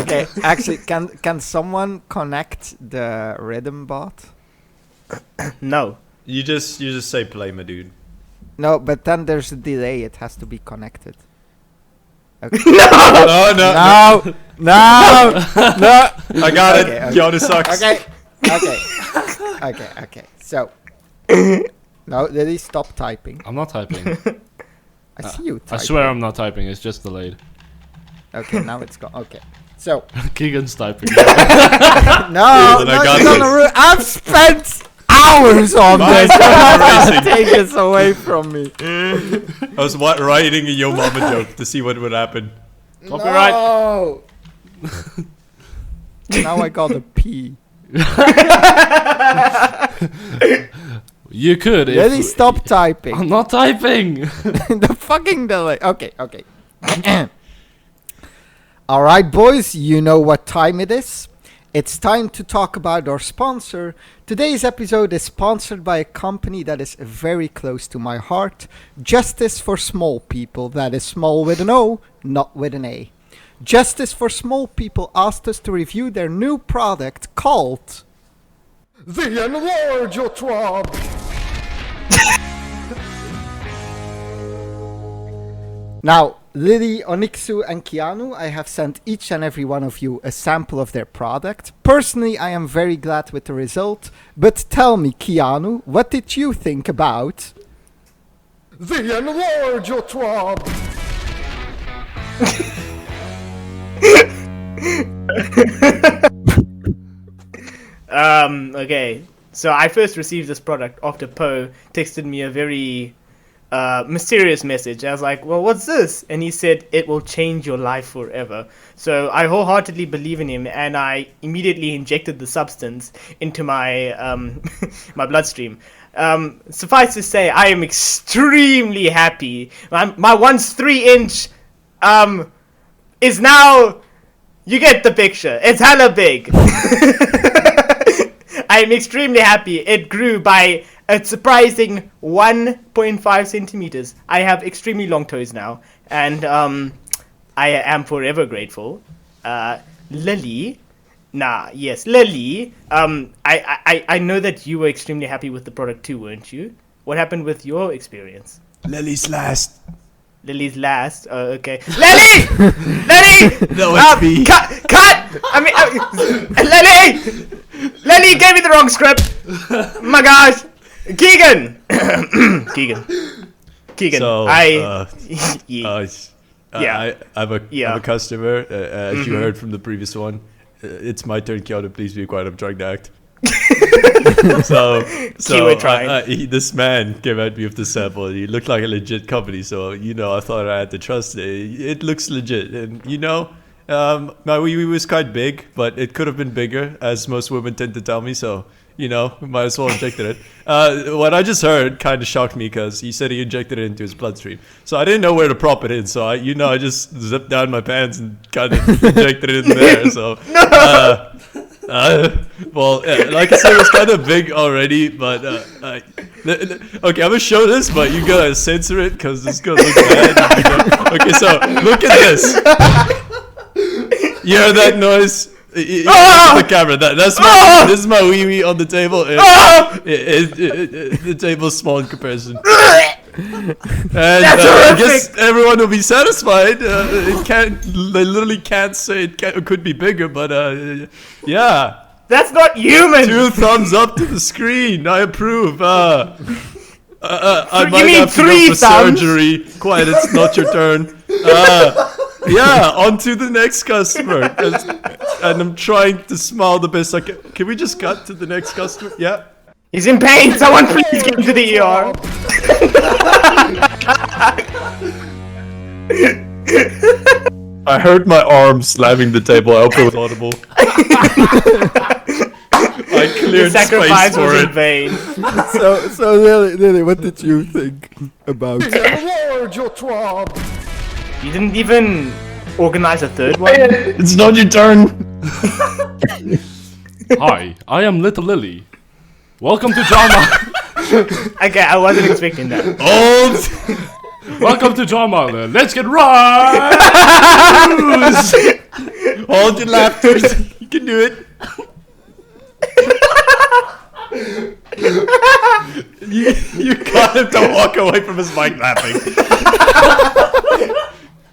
[SPEAKER 1] okay, actually, can someone connect the rhythm bot?
[SPEAKER 4] No.
[SPEAKER 2] You just say play, my dude.
[SPEAKER 1] No, but then there's a delay. It has to be connected. Okay.
[SPEAKER 2] No.
[SPEAKER 1] No.
[SPEAKER 2] I got it.
[SPEAKER 1] Okay.
[SPEAKER 2] Keanu sucks.
[SPEAKER 1] Okay. So, now Lily, stop typing.
[SPEAKER 3] I'm not typing.
[SPEAKER 1] I see you typing.
[SPEAKER 3] I swear I'm not typing. It's just delayed.
[SPEAKER 1] Okay, now it's gone. Okay. So,
[SPEAKER 3] Keegan's typing.
[SPEAKER 1] I've spent hours on this. Take this away from me.
[SPEAKER 2] I was writing a Yo Mama joke to see what would happen.
[SPEAKER 3] Copyright.
[SPEAKER 1] No. Now I got a P.
[SPEAKER 3] You could.
[SPEAKER 1] Lily, stop typing.
[SPEAKER 3] I'm not typing.
[SPEAKER 1] The fucking delay. Okay. Alright, boys, you know what time it is. It's time to talk about our sponsor. Today's episode is sponsored by a company that is very close to my heart. Justice for Small People. That is small with an O, not with an A. Justice for Small People asked us to review their new product called the Enlargetron. Now, Lily, Onyxu and Keanu, I have sent each and every one of you a sample of their product. Personally, I am very glad with the result, but tell me, Keanu, what did you think about the Enlargetron?
[SPEAKER 4] Okay. So I first received this product after Poe texted me a very mysterious message. I was like, well, what's this? And he said, it will change your life forever. So I wholeheartedly believe in him, and I immediately injected the substance into my my bloodstream. Suffice to say, I am extremely happy. My once 3-inch is now, you get the picture. It's hella big. I am extremely happy. It grew by a surprising 1.5 centimeters. I have extremely long toes now, and I am forever grateful. Lily, Lily. I know that you were extremely happy with the product too, weren't you? What happened with your experience?
[SPEAKER 2] Lily's last.
[SPEAKER 4] Lily's last. Oh, okay. Lily!
[SPEAKER 2] No, it's me.
[SPEAKER 4] Cut! I mean, Lily! Lily gave me the wrong script. My gosh. Keegan. Keegan.
[SPEAKER 2] So,
[SPEAKER 4] I
[SPEAKER 2] have a customer. As you heard from the previous one, it's my turn. Keanu, please be quiet. I'm trying to act. This man came at me with the sample. He looked like a legit company, so I thought I had to trust it. It looks legit, and my wee wee was quite big, but it could have been bigger, as most women tend to tell me. So might as well injected it. What I just heard kind of shocked me because he said he injected it into his bloodstream. So I didn't know where to prop it in. So I just zipped down my pants and kind of injected it in there. So. Like I said, it was kind of big already, but okay, I'm gonna show this, but you gotta censor it because it's gonna look bad. Okay, so look at this. You heard that noise? The camera. This is my wee wee on the table. The table's small in comparison. And I guess everyone will be satisfied. They literally can't say it could be bigger, but yeah.
[SPEAKER 4] That's not human.
[SPEAKER 2] 2 thumbs up to the screen. I approve. I might have to go for surgery. Quiet, it's not your turn. Yeah, on to the next customer. And I'm trying to smile the best I can. Can we just cut to the next customer? Yeah.
[SPEAKER 4] He's in pain. Someone please get him to the ER.
[SPEAKER 2] I heard my arm slamming the table. I hope it was audible. I cleared
[SPEAKER 4] Sacrifice
[SPEAKER 2] space for
[SPEAKER 4] was in
[SPEAKER 2] it.
[SPEAKER 4] vain.
[SPEAKER 1] So Lily, what did you think about?
[SPEAKER 4] You didn't even organize a third one.
[SPEAKER 2] It's not your turn.
[SPEAKER 3] Hi, I am Little Lily. Welcome to Drama.
[SPEAKER 4] Okay, I wasn't expecting that.
[SPEAKER 2] Old.
[SPEAKER 3] Welcome to Drama. Let's get right.
[SPEAKER 2] Hold your laughter. You can do it. you got him to walk away from his mic laughing.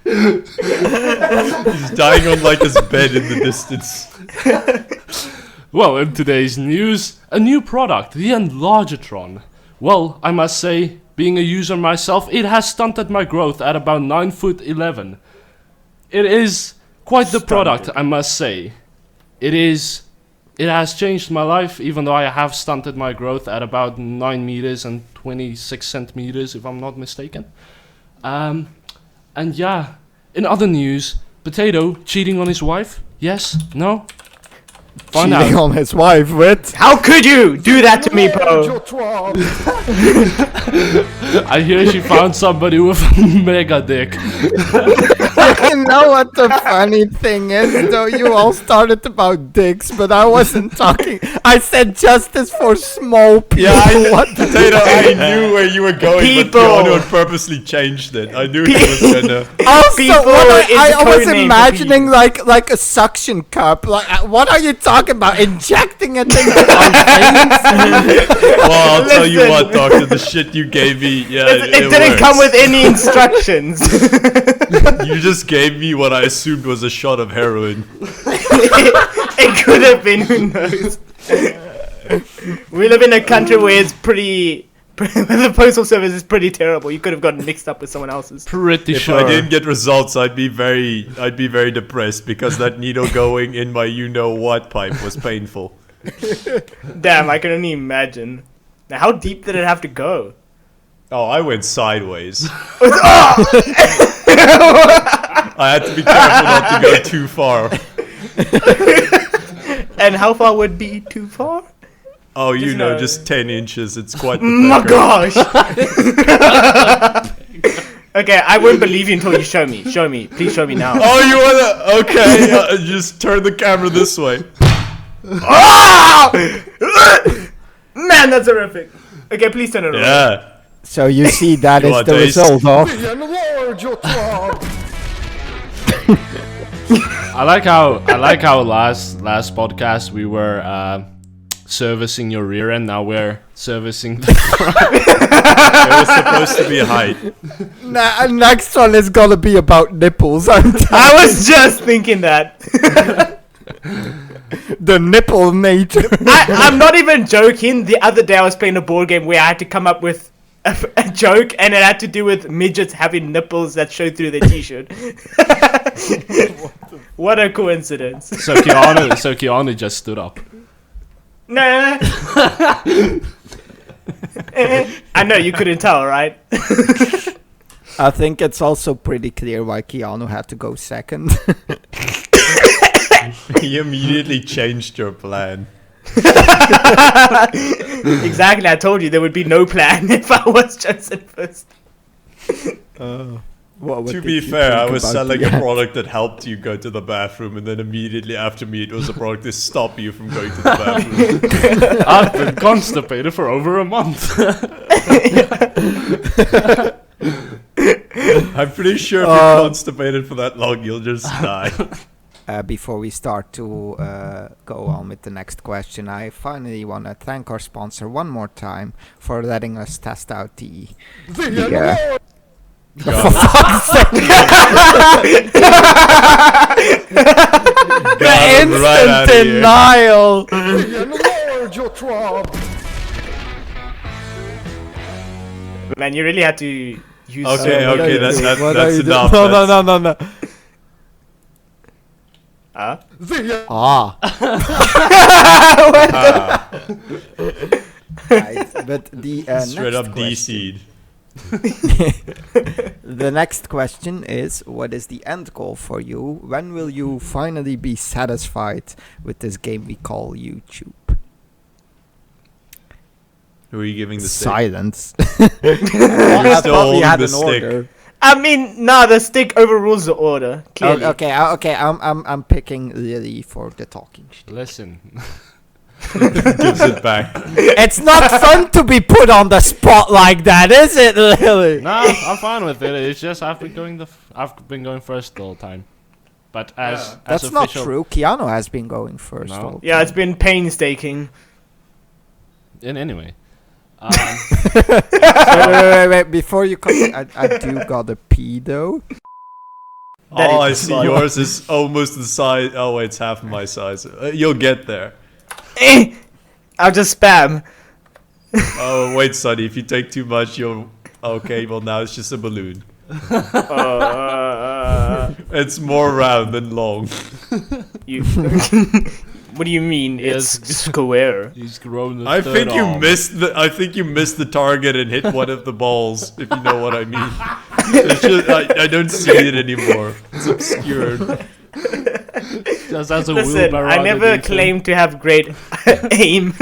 [SPEAKER 2] He's dying on like his bed in the distance.
[SPEAKER 3] Well, in today's news, a new product, the Enlargetron. Well, I must say, being a user myself, it has stunted my growth at about 9'11". It is quite the product, I must say. It has changed my life, even though I have stunted my growth at about 9 meters and 26 centimeters, if I'm not mistaken. And yeah, in other news, Potato cheating on his wife? Yes? No? Find
[SPEAKER 1] Cheating
[SPEAKER 3] out.
[SPEAKER 1] on his wife with.
[SPEAKER 4] How could you do that to me, bro?
[SPEAKER 3] I hear she found somebody with a mega dick.
[SPEAKER 1] You know what the funny thing is, though? You all started about dicks, but I wasn't talking. I said justice for small people.
[SPEAKER 2] Yeah, I
[SPEAKER 1] What the
[SPEAKER 2] Potato, I knew where you were going,
[SPEAKER 4] People.
[SPEAKER 2] but Keanu had purposely changed it. I knew he was gonna.
[SPEAKER 1] Also,
[SPEAKER 4] People
[SPEAKER 1] what
[SPEAKER 4] is
[SPEAKER 1] I
[SPEAKER 4] the
[SPEAKER 1] was
[SPEAKER 4] code name for
[SPEAKER 1] imagining like a suction cup. Like, what are you talking about? Injecting it into my veins?
[SPEAKER 2] Well, I'll tell you
[SPEAKER 4] Listen.
[SPEAKER 2] what, Doctor. The shit you gave me, yeah,
[SPEAKER 4] It didn't
[SPEAKER 2] works.
[SPEAKER 4] come with any instructions.
[SPEAKER 2] You just gave me what I assumed was a shot of heroin.
[SPEAKER 4] It could have been, who knows? We live in a country where it's pretty. The postal service is pretty terrible. You could have gotten mixed up with someone else's.
[SPEAKER 3] Pretty
[SPEAKER 2] If
[SPEAKER 3] sure.
[SPEAKER 2] I didn't get results, I'd be very depressed because that needle going in my you-know-what pipe was painful.
[SPEAKER 4] Damn, I can only imagine. Now, how deep did it have to go?
[SPEAKER 2] Oh, I went sideways. I had to be careful not to go too far.
[SPEAKER 4] And how far would be too far?
[SPEAKER 2] Oh, you
[SPEAKER 4] Just
[SPEAKER 2] know,
[SPEAKER 4] know.
[SPEAKER 2] just 10 inches. It's quite the
[SPEAKER 4] My
[SPEAKER 2] pecker.
[SPEAKER 4] gosh! Okay, I won't believe you until you show me. Show me. Please show me now.
[SPEAKER 2] Oh, you wanna? Okay, just turn the camera this way.
[SPEAKER 4] Ah! Man, that's horrific. Okay, please turn it around.
[SPEAKER 2] Yeah.
[SPEAKER 1] So you see, that
[SPEAKER 2] You
[SPEAKER 1] is
[SPEAKER 2] want
[SPEAKER 1] the
[SPEAKER 2] taste?
[SPEAKER 1] result of.
[SPEAKER 3] I like how last podcast we were servicing your rear end. Now we're servicing the
[SPEAKER 2] It was supposed to be a height.
[SPEAKER 1] Next one is gonna be about nipples.
[SPEAKER 4] I was just thinking that.
[SPEAKER 1] The nipple nature.
[SPEAKER 4] I'm not even joking. The other day I was playing a board game where I had to come up with a joke, and it had to do with midgets having nipples that show through their t-shirt. What a coincidence.
[SPEAKER 3] so Keanu just stood up.
[SPEAKER 4] Nah. I know you couldn't tell, right?
[SPEAKER 1] I think it's also pretty clear why Keanu had to go second.
[SPEAKER 2] You immediately changed your plan.
[SPEAKER 4] Exactly, I told you there would be no plan if I was chosen first.
[SPEAKER 1] What
[SPEAKER 2] To
[SPEAKER 1] did
[SPEAKER 2] be
[SPEAKER 1] you
[SPEAKER 2] fair, I
[SPEAKER 1] think
[SPEAKER 2] was
[SPEAKER 1] about
[SPEAKER 2] selling
[SPEAKER 1] the
[SPEAKER 2] a
[SPEAKER 1] ad?
[SPEAKER 2] product that helped you go to the bathroom, and then immediately after me, it was a product that stopped you from going to the bathroom.
[SPEAKER 3] I've been constipated for over a month.
[SPEAKER 2] I'm pretty sure if you're constipated for that long, you'll just die.
[SPEAKER 1] Before we start to go on with the next question, I finally want to thank our sponsor one more time for letting us test out the
[SPEAKER 2] God. Got him right out of here.
[SPEAKER 1] denial.
[SPEAKER 4] Man, you really had to use
[SPEAKER 2] Okay,
[SPEAKER 1] What are
[SPEAKER 2] okay,
[SPEAKER 1] you
[SPEAKER 2] that's
[SPEAKER 1] doing? What are
[SPEAKER 2] that's
[SPEAKER 1] you doing?
[SPEAKER 2] enough.
[SPEAKER 1] No,
[SPEAKER 2] That's-
[SPEAKER 1] no.
[SPEAKER 4] Huh?
[SPEAKER 1] Ah. Right, but the
[SPEAKER 2] Straight
[SPEAKER 1] next
[SPEAKER 2] up
[SPEAKER 1] question.
[SPEAKER 2] DC'd.
[SPEAKER 1] The next question is, what is the end goal for you? When will you finally be satisfied with this game we call YouTube?
[SPEAKER 2] Who are you giving the stick?
[SPEAKER 1] Silence.
[SPEAKER 2] You're
[SPEAKER 1] I
[SPEAKER 2] still
[SPEAKER 1] thought we
[SPEAKER 2] holding
[SPEAKER 1] had
[SPEAKER 2] the
[SPEAKER 1] an
[SPEAKER 2] stick.
[SPEAKER 1] order.
[SPEAKER 4] I mean, no, the stick overrules the order. Clearly.
[SPEAKER 1] Okay. I'm picking Lily for the talking stick.
[SPEAKER 3] Listen.
[SPEAKER 2] Gives it back.
[SPEAKER 1] It's not fun to be put on the spot like that, is it, Lily?
[SPEAKER 3] No, I'm fine with it. It's just I've been going first the whole time. But as
[SPEAKER 1] That's
[SPEAKER 3] as
[SPEAKER 1] not
[SPEAKER 3] official,
[SPEAKER 1] true. Keanu has been going first.
[SPEAKER 3] No.
[SPEAKER 1] all the
[SPEAKER 4] Yeah,
[SPEAKER 1] time.
[SPEAKER 4] it's been painstaking.
[SPEAKER 3] Anyway.
[SPEAKER 1] Wait. Before you come, I do gotta pee though.
[SPEAKER 4] That
[SPEAKER 2] Oh, I
[SPEAKER 4] is
[SPEAKER 2] see.
[SPEAKER 4] fun.
[SPEAKER 2] Yours is almost the size. Oh, it's half my size. You'll get there.
[SPEAKER 4] I'll just spam.
[SPEAKER 2] Oh, wait, Sonny. If you take too much, you'll. Okay, well now it's just a balloon. It's more round than long.
[SPEAKER 4] You. What do you mean? It's square.
[SPEAKER 3] He's grown.
[SPEAKER 2] I think you missed the. I think you missed the target and hit one of the balls. If you know what I mean. It's just, I don't see it anymore. It's obscured.
[SPEAKER 3] Just as a
[SPEAKER 4] Listen,
[SPEAKER 3] wheelbarrow
[SPEAKER 4] I never
[SPEAKER 3] underneath him.
[SPEAKER 4] claimed to have great aim.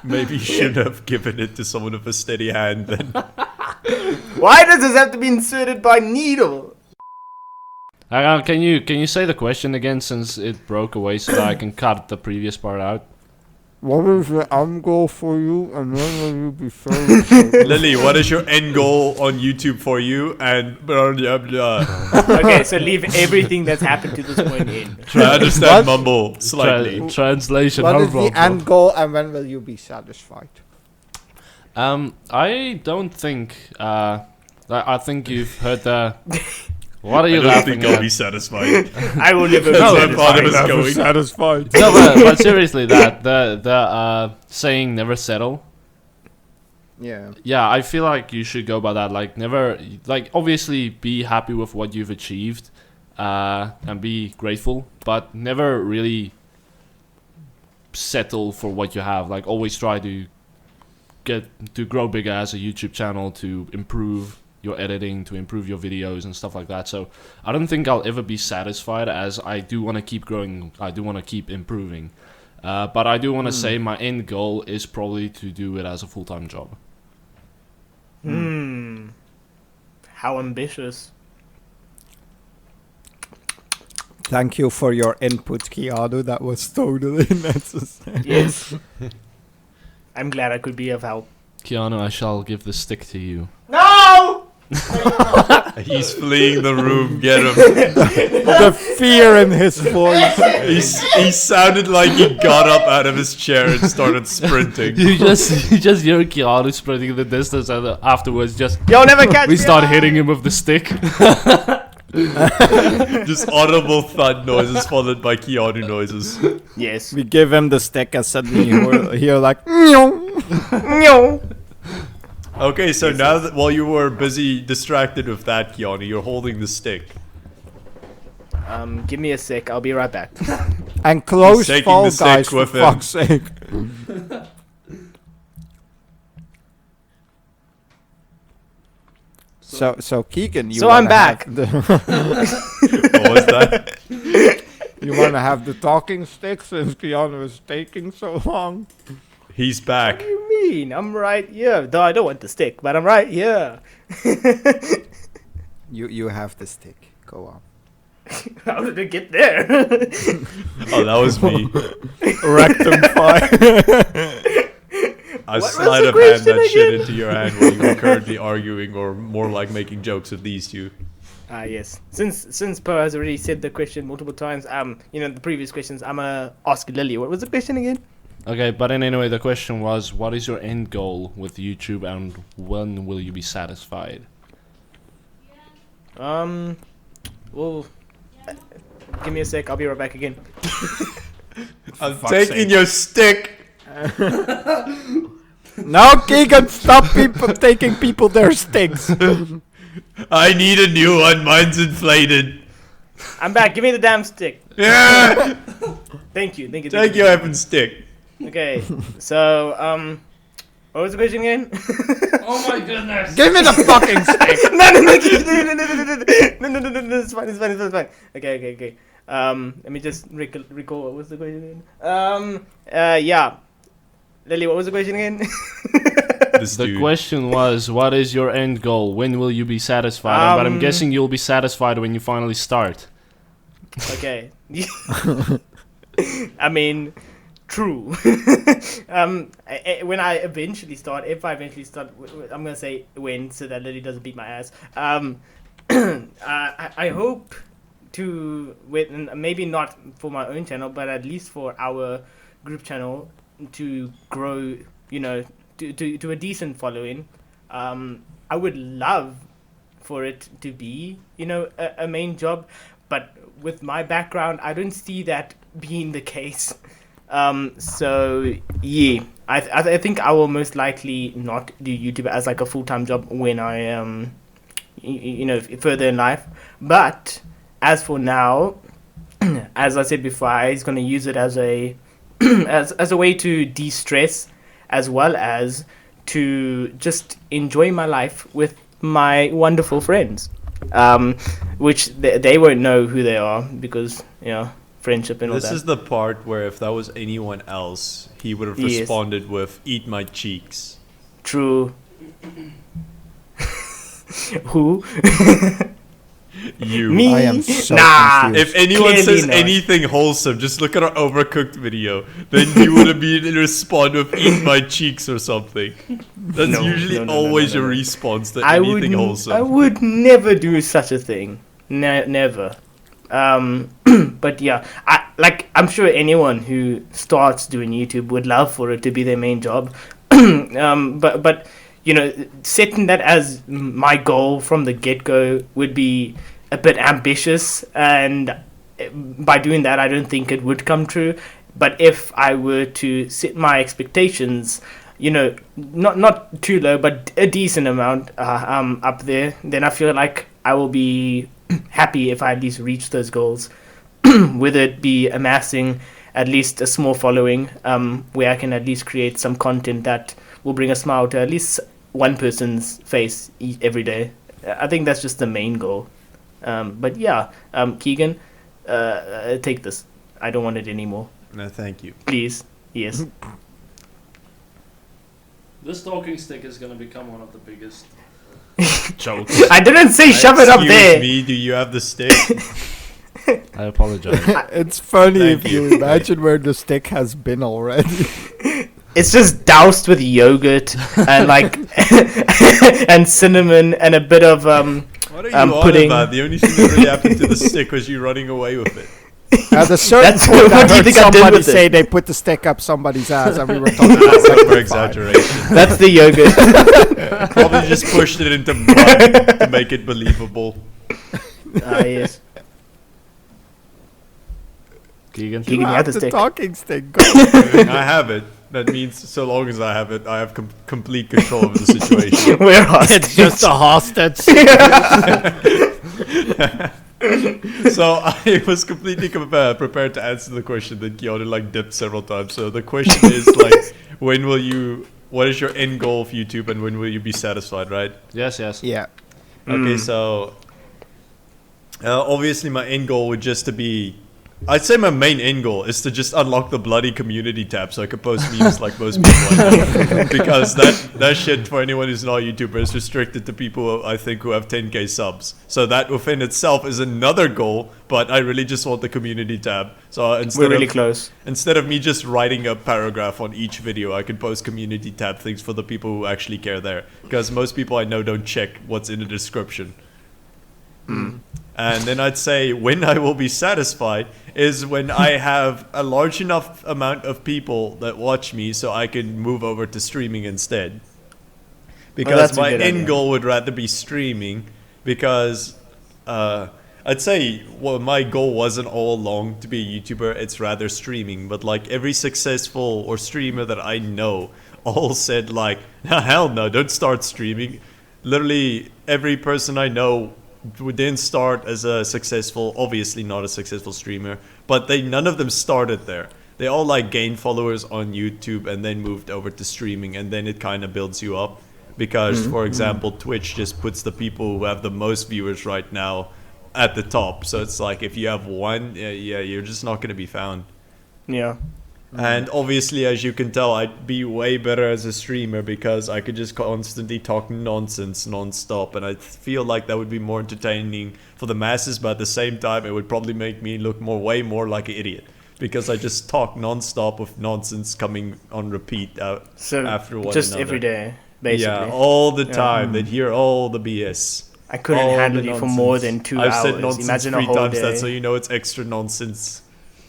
[SPEAKER 2] Maybe you should have given it to someone with a steady hand then.
[SPEAKER 4] Why does this have to be inserted by needle?
[SPEAKER 3] Hang on, can you say the question again since it broke away so that I can cut the previous part out?
[SPEAKER 1] What is the end goal for you, and when will you be satisfied?
[SPEAKER 2] Lily, what is your end goal on YouTube for you? And blah blah blah.
[SPEAKER 4] Okay, so leave everything that's happened to this point in.
[SPEAKER 2] I understand mumble slightly.
[SPEAKER 3] Translation.
[SPEAKER 1] What
[SPEAKER 3] no
[SPEAKER 1] is the
[SPEAKER 3] problem.
[SPEAKER 1] end goal, and when will you be satisfied?
[SPEAKER 3] I don't think. I think you've heard the. What are you
[SPEAKER 2] I don't
[SPEAKER 3] laughing
[SPEAKER 2] think I'll
[SPEAKER 3] at?
[SPEAKER 2] be satisfied.
[SPEAKER 4] I will never be
[SPEAKER 2] That's why part of
[SPEAKER 4] satisfied.
[SPEAKER 2] it's going.
[SPEAKER 1] satisfied.
[SPEAKER 3] No, but seriously, the saying "never settle."
[SPEAKER 1] Yeah.
[SPEAKER 3] Yeah, I feel like you should go by that. Like never, like obviously be happy with what you've achieved, and be grateful, but never really settle for what you have. Like always try to grow bigger as a YouTube channel, to improve your editing, to improve your videos and stuff like that. So I don't think I'll ever be satisfied, as I do want to keep growing. I do want to keep improving. But I do want to say my end goal is probably to do it as a full-time job.
[SPEAKER 4] How ambitious.
[SPEAKER 1] Thank you for your input, Keanu. That was totally necessary.
[SPEAKER 4] Yes. I'm glad I could be of help.
[SPEAKER 3] Keanu, I shall give the stick to you.
[SPEAKER 4] No!
[SPEAKER 2] He's fleeing the room. Get him.
[SPEAKER 1] The fear in his voice.
[SPEAKER 2] He sounded like he got up out of his chair and started sprinting.
[SPEAKER 3] You just hear Keanu sprinting in the distance, and afterwards
[SPEAKER 4] You'll never catch
[SPEAKER 3] we
[SPEAKER 4] me
[SPEAKER 3] start
[SPEAKER 4] alive.
[SPEAKER 3] hitting him with the stick.
[SPEAKER 2] Just audible thud noises followed by Keanu noises.
[SPEAKER 4] Yes.
[SPEAKER 1] We give him the stick, and suddenly you hear like, "Meow."
[SPEAKER 2] Okay, so now that while you were busy distracted with that, Keanu, you're holding the stick.
[SPEAKER 4] Give me a sec. I'll be right back.
[SPEAKER 1] And close
[SPEAKER 2] He's taking
[SPEAKER 1] Fall
[SPEAKER 2] the stick
[SPEAKER 1] Guys, for
[SPEAKER 2] with him.
[SPEAKER 1] fuck's sake. So Keegan, you
[SPEAKER 4] So I'm
[SPEAKER 1] wanna
[SPEAKER 4] back.
[SPEAKER 1] have the-
[SPEAKER 2] What was that?
[SPEAKER 1] you want to have the talking stick since Keanu is taking so long?
[SPEAKER 2] He's
[SPEAKER 4] What
[SPEAKER 2] back.
[SPEAKER 4] do you mean? I'm right here. Though I don't want the stick, but I'm right here.
[SPEAKER 1] You have the stick. Go on.
[SPEAKER 4] How did it get there?
[SPEAKER 2] Oh, that was me.
[SPEAKER 1] Rectum fire.
[SPEAKER 2] I
[SPEAKER 4] What was
[SPEAKER 2] sleight
[SPEAKER 4] the
[SPEAKER 2] of hand
[SPEAKER 4] question
[SPEAKER 2] that shit
[SPEAKER 4] again?
[SPEAKER 2] into your hand while you were currently arguing, or more like making jokes with these two.
[SPEAKER 4] Yes. Since Poe has already said the question multiple times, the previous questions, I'm gonna ask Lily. What was the question again?
[SPEAKER 3] Okay, but anyway, the question was, what is your end goal with YouTube, and when will you be satisfied?
[SPEAKER 4] Well, give me a sec. I'll be right back again.
[SPEAKER 2] I'm taking your stick.
[SPEAKER 1] No, Keegan, stop people taking people their sticks.
[SPEAKER 2] I need a new one. Mine's inflated.
[SPEAKER 4] I'm back. Give me the damn stick.
[SPEAKER 2] Yeah.
[SPEAKER 4] Thank you.
[SPEAKER 2] Take your effing stick.
[SPEAKER 4] Okay. So What was the question again?
[SPEAKER 3] Oh my goodness!
[SPEAKER 1] Give me the fucking stick.
[SPEAKER 4] No, it's fine. Okay. Let me just recall what was the question again. Yeah. Lily, what was the question again?
[SPEAKER 3] The question was, what is your end goal? When will you be satisfied? But I'm guessing you'll be satisfied when you finally start.
[SPEAKER 4] Okay. I mean, true. When I eventually start, if I eventually start, I'm gonna say when, so that Lily doesn't beat my ass. I hope to, maybe not for my own channel, but at least for our group channel, to grow, to a decent following. I would love for it to be, a main job, but with my background, I don't see that being the case. So yeah, I think I will most likely not do YouTube as like a full-time job when I am, further in life. But as for now, as I said before, I was going to use it as a as a way to de-stress, as well as to just enjoy my life with my wonderful friends, which they won't know who they are because friendship and all that.
[SPEAKER 2] This is the part where if that was anyone else, he would have responded with "Eat my cheeks."
[SPEAKER 4] True. Who?
[SPEAKER 2] You.
[SPEAKER 4] Me?
[SPEAKER 1] I am so confused.
[SPEAKER 2] If anyone
[SPEAKER 4] Clearly
[SPEAKER 2] says
[SPEAKER 4] not.
[SPEAKER 2] anything wholesome, just look at our Overcooked video. Then you would immediately respond with "Eat my cheeks" or something. That's usually always your response to anything wholesome.
[SPEAKER 4] I would never do such a thing. Never. But yeah, I'm sure anyone who starts doing YouTube would love for it to be their main job. But setting that as my goal from the get-go would be a bit ambitious, and by doing that, I don't think it would come true. But if I were to set my expectations, not too low, but a decent amount up there, then I feel like I will be happy if I at least reach those goals, whether it be amassing at least a small following, where I can at least create some content that will bring a smile to at least one person's face every day. I think that's just the main goal. But yeah, Keegan, take this. I don't want it anymore.
[SPEAKER 2] No, thank you.
[SPEAKER 4] Please. Yes.
[SPEAKER 3] This talking stick is gonna become one of the biggest jokes.
[SPEAKER 4] I didn't say shove it up there.
[SPEAKER 2] Excuse me, do you have the stick?
[SPEAKER 3] I apologize.
[SPEAKER 1] It's funny
[SPEAKER 2] Thank
[SPEAKER 1] if you imagine where the stick has been already.
[SPEAKER 4] It's just doused with yogurt and and cinnamon and a bit of
[SPEAKER 2] What are you on
[SPEAKER 4] pudding.
[SPEAKER 2] about? The only thing that really happened to the stick was you running away with it.
[SPEAKER 1] At a certain
[SPEAKER 4] That's-
[SPEAKER 1] point, I
[SPEAKER 4] what do you
[SPEAKER 1] heard
[SPEAKER 4] think I did
[SPEAKER 1] somebody
[SPEAKER 4] with it?
[SPEAKER 1] say they put the stick up somebody's ass, and we were talking about
[SPEAKER 2] That's
[SPEAKER 1] like
[SPEAKER 2] over exaggeration.
[SPEAKER 4] That's the yogurt.
[SPEAKER 2] Probably just pushed it into mud to make it believable.
[SPEAKER 4] Yes.
[SPEAKER 3] Keegan?
[SPEAKER 4] Keegan, you have the stick.
[SPEAKER 1] talking stick. Go.
[SPEAKER 2] I have it. That means so long as I have it, I have complete control over the situation.
[SPEAKER 4] We're hostage.
[SPEAKER 1] It's just a hostage.
[SPEAKER 2] So I was completely prepared to answer the question that Keanu dipped several times. So the question is what is your end goal of YouTube, and when will you be satisfied, right?
[SPEAKER 3] Yes.
[SPEAKER 1] Yeah.
[SPEAKER 2] Okay, so obviously my end goal would just to be, I'd say my main end goal is to just unlock the bloody community tab so I can post memes like most people I know. Because that shit, for anyone who's not a YouTuber, is restricted to people I think who have 10k subs. So that within itself is another goal, but I really just want the community tab. So
[SPEAKER 4] We're really close.
[SPEAKER 2] Instead of me just writing a paragraph on each video, I can post community tab things for the people who actually care there. Because most people I know don't check what's in the description. And then I'd say when I will be satisfied is when I have a large enough amount of people that watch me so I can move over to streaming instead. Because
[SPEAKER 4] that's a
[SPEAKER 2] my
[SPEAKER 4] good
[SPEAKER 2] end
[SPEAKER 4] idea.
[SPEAKER 2] goal would rather be streaming, because I'd say my goal wasn't all along to be a YouTuber, it's rather streaming. But every successful or streamer that I know all said hell no, don't start streaming. Literally every person I know didn't start as a successful, obviously not a successful streamer, but none of them started there. they all like gained followers on YouTube and then moved over to streaming, and then it kind of builds you up. Because, for example, Twitch just puts the people who have the most viewers right now at the top. So it's like if you have one, you're just not going to be found.
[SPEAKER 4] Yeah.
[SPEAKER 2] And obviously, as you can tell, I'd be way better as a streamer because I could just constantly talk nonsense non-stop. And I feel like that would be more entertaining for the masses, but at the same time, it would probably make me look way more like an idiot. Because I just talk non-stop with nonsense coming on repeat after one
[SPEAKER 4] just
[SPEAKER 2] another.
[SPEAKER 4] every day. Basically.
[SPEAKER 2] Yeah, all the time. They'd hear all the BS.
[SPEAKER 4] I couldn't handle you for more than 2 hours.
[SPEAKER 2] I've said nonsense
[SPEAKER 4] Imagine
[SPEAKER 2] 3
[SPEAKER 4] a whole
[SPEAKER 2] times
[SPEAKER 4] day.
[SPEAKER 2] that, so you know it's extra nonsense.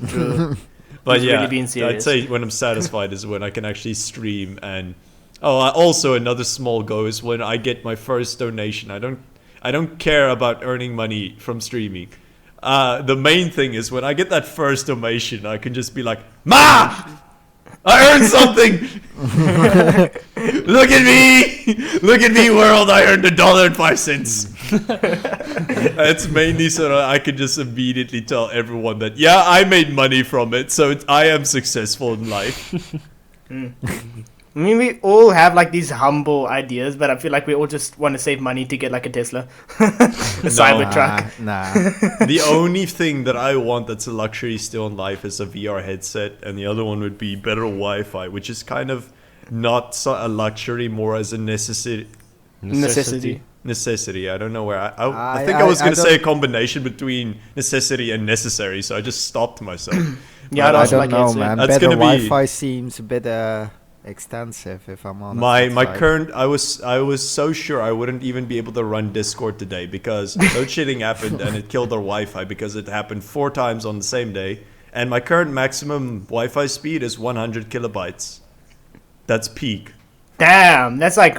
[SPEAKER 4] True.
[SPEAKER 2] But
[SPEAKER 4] He's
[SPEAKER 2] yeah,
[SPEAKER 4] really being serious.
[SPEAKER 2] I'd say when I'm satisfied is when I can actually stream. And also another small goal is when I get my first donation. I don't care about earning money from streaming. The main thing is when I get that first donation, I can just be like, Ma! I earned something! Look at me! Look at me, world! I earned $1.05. It's mainly so that I can just immediately tell everyone that, yeah, I made money from it, so I am successful in life.
[SPEAKER 4] I mean, we all have like these humble ideas, but I feel like we all just want to save money to get like a Tesla, a Cybertruck.
[SPEAKER 1] Nah.
[SPEAKER 2] The only thing that I want that's a luxury still in life is a VR headset, and the other one would be better Wi-Fi, which is kind of not a luxury, more as a necessity. Necessity. I don't know where I think I was going to say a combination between necessity and necessary, so I just stopped myself.
[SPEAKER 4] Yeah,
[SPEAKER 1] I don't know, man.
[SPEAKER 2] That's
[SPEAKER 1] Better
[SPEAKER 2] gonna be-
[SPEAKER 1] Wi-Fi seems a bit extensive, if I'm honest.
[SPEAKER 2] My current, I was so sure I wouldn't even be able to run Discord today because load shedding happened and it killed our Wi-Fi because it happened 4 times on the same day, and my current maximum Wi-Fi speed is 100 kilobytes. That's peak.
[SPEAKER 4] Damn, that's like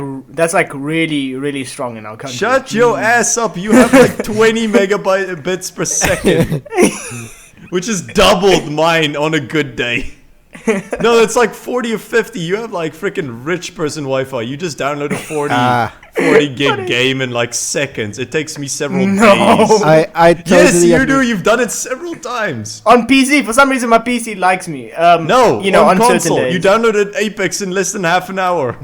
[SPEAKER 4] really, really strong in our country.
[SPEAKER 2] Shut your ass up! You have like 20 megabytes per second, which is doubled mine on a good day. No, it's like 40 or 50. You have like freaking rich person Wi-Fi. You just download a 40 gig game in like seconds. It takes me several days.
[SPEAKER 1] I totally
[SPEAKER 2] Yes, you do. You've done it several times.
[SPEAKER 4] On PC, for some reason, my PC likes me.
[SPEAKER 2] No,
[SPEAKER 4] you know,
[SPEAKER 2] on
[SPEAKER 4] certain
[SPEAKER 2] console.
[SPEAKER 4] days.
[SPEAKER 2] You downloaded Apex in less than half an hour.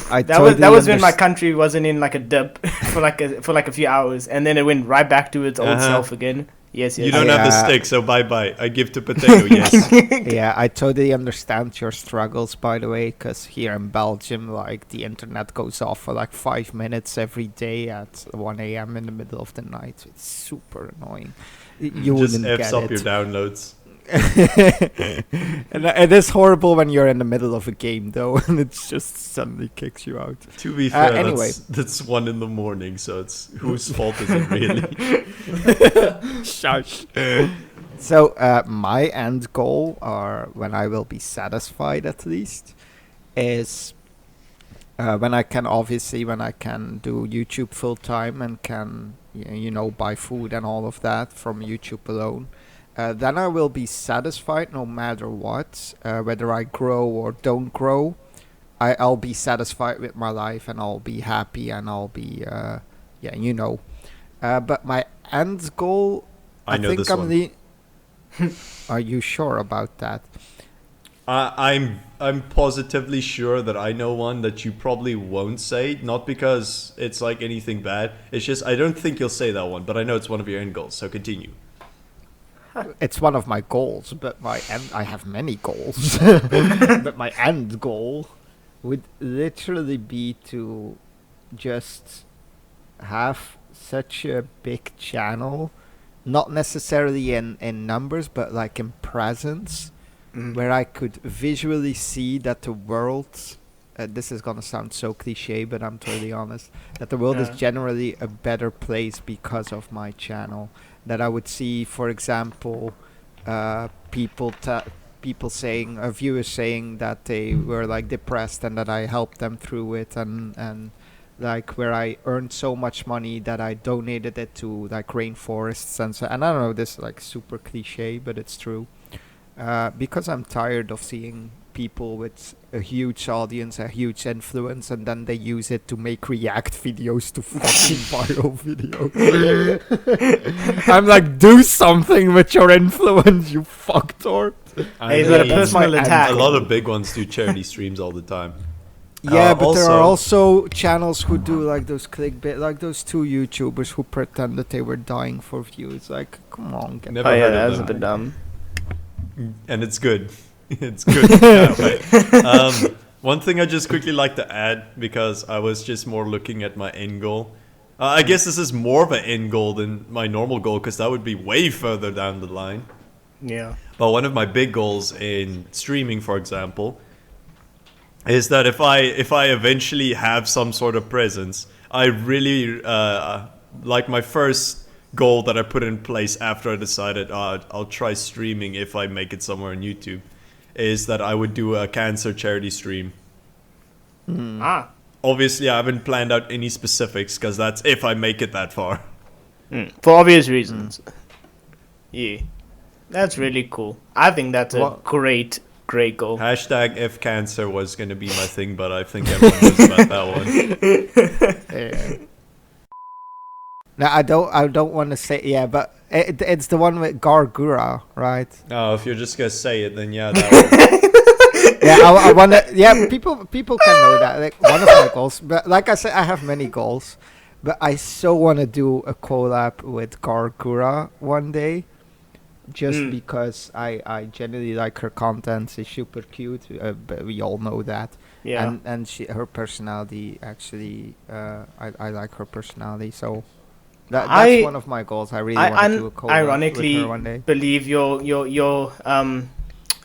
[SPEAKER 4] That was when my country wasn't in like a dip for like a few hours, and then it went right back to its old self again. Yes.
[SPEAKER 2] You don't have the stick, so bye. I give to potato, yes.
[SPEAKER 1] Yeah, I totally understand your struggles, by the way, because here in Belgium, like, the internet goes off for like 5 minutes every day at 1 a.m. in the middle of the night. It's super annoying. You
[SPEAKER 2] just
[SPEAKER 1] wouldn't
[SPEAKER 2] F's
[SPEAKER 1] get
[SPEAKER 2] up
[SPEAKER 1] it.
[SPEAKER 2] your downloads.
[SPEAKER 1] And it is horrible when you're in the middle of a game, though, and it just suddenly kicks you out.
[SPEAKER 2] To be fair,
[SPEAKER 1] anyway.
[SPEAKER 2] that's 1 a.m, so it's whose fault is it really?
[SPEAKER 1] Shush. So my end goal, or when I will be satisfied at least, is when I can do YouTube full time and can buy food and all of that from YouTube alone. Then I will be satisfied no matter what, whether I grow or don't grow. I'll be satisfied with my life and I'll be happy and I'll be, but my end goal,
[SPEAKER 2] I know
[SPEAKER 1] think
[SPEAKER 2] this
[SPEAKER 1] I'm
[SPEAKER 2] one.
[SPEAKER 1] the. Are you sure about that?
[SPEAKER 2] I'm positively sure that I know one that you probably won't say, not because it's like anything bad. It's just I don't think you'll say that one, but I know it's one of your end goals. So continue.
[SPEAKER 1] It's one of my goals, but I have many goals. But my end goal would literally be to just have such a big channel, not necessarily in numbers, but like in presence, where I could visually see that the world, this is gonna sound so cliche, but I'm totally honest, that the world is generally a better place because of my channel. That I would see, for example, people saying, viewers saying that they were like depressed and that I helped them through it, and like where I earned so much money that I donated it to like rainforests and so. And I don't know, this is like super cliche, but it's true. Because I'm tired of seeing people with a huge audience, a huge influence, and then they use it to make react videos to fucking viral videos. I'm like, do something with your influence, you fucktard.
[SPEAKER 4] Hey, is that a personal attack?
[SPEAKER 2] A lot of big ones do charity streams all the time.
[SPEAKER 1] Yeah, but there are also channels who do like those clickbait, like those two YouTubers who pretend that they were dying for views. Like, come on.
[SPEAKER 2] Never
[SPEAKER 4] Oh yeah,
[SPEAKER 2] heard of
[SPEAKER 4] that's a
[SPEAKER 2] them.
[SPEAKER 4] bit dumb.
[SPEAKER 2] And it's good. It's good. One thing I just quickly like to add, because I was just more looking at my end goal. I guess this is more of an end goal than my normal goal, because that would be way further down the line.
[SPEAKER 4] Yeah.
[SPEAKER 2] But one of my big goals in streaming, for example, is that if I eventually have some sort of presence, I really like my first goal that I put in place after I decided I'll try streaming if I make it somewhere on YouTube, is that I would do a cancer charity stream. Obviously, I haven't planned out any specifics, because that's if I make it that far.
[SPEAKER 4] For obvious reasons. Yeah. That's really cool. I think that's a great goal.
[SPEAKER 2] Hashtag if cancer was going to be my thing, but I think everyone knows about that one.
[SPEAKER 1] Yeah. No, I don't want to say, yeah, but it's the one with Gargura, right?
[SPEAKER 2] Oh, if you're just going to say it, then yeah, that one.
[SPEAKER 1] Yeah, I want to, yeah, people can know that. Like, one of my goals, but like I said, I have many goals, but I so want to do a collab with Gargura one day. Just because I generally like her content. She's super cute, but we all know that.
[SPEAKER 4] Yeah.
[SPEAKER 1] And her personality, actually, I like her personality. So that's one of my goals. I really want to do a collab with her one day.
[SPEAKER 4] Believe your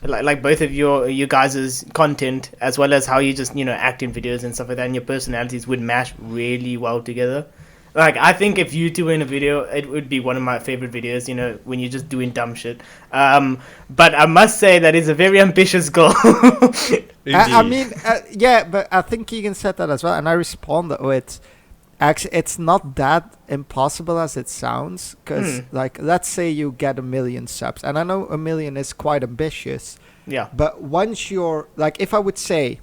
[SPEAKER 4] like both of your guys' content, as well as how you just act in videos and stuff like that, and your personalities would mash really well together. Like, I think if you two were in a video, it would be one of my favorite videos, when you're just doing dumb shit. But I must say that is a very ambitious goal.
[SPEAKER 1] I mean, yeah, but I think Keegan said that as well, and I responded with, actually, it's not that impossible as it sounds, because, like, let's say you get 1 million subs, and I know 1 million is quite ambitious.
[SPEAKER 4] Yeah.
[SPEAKER 1] But once you're, like, if I would say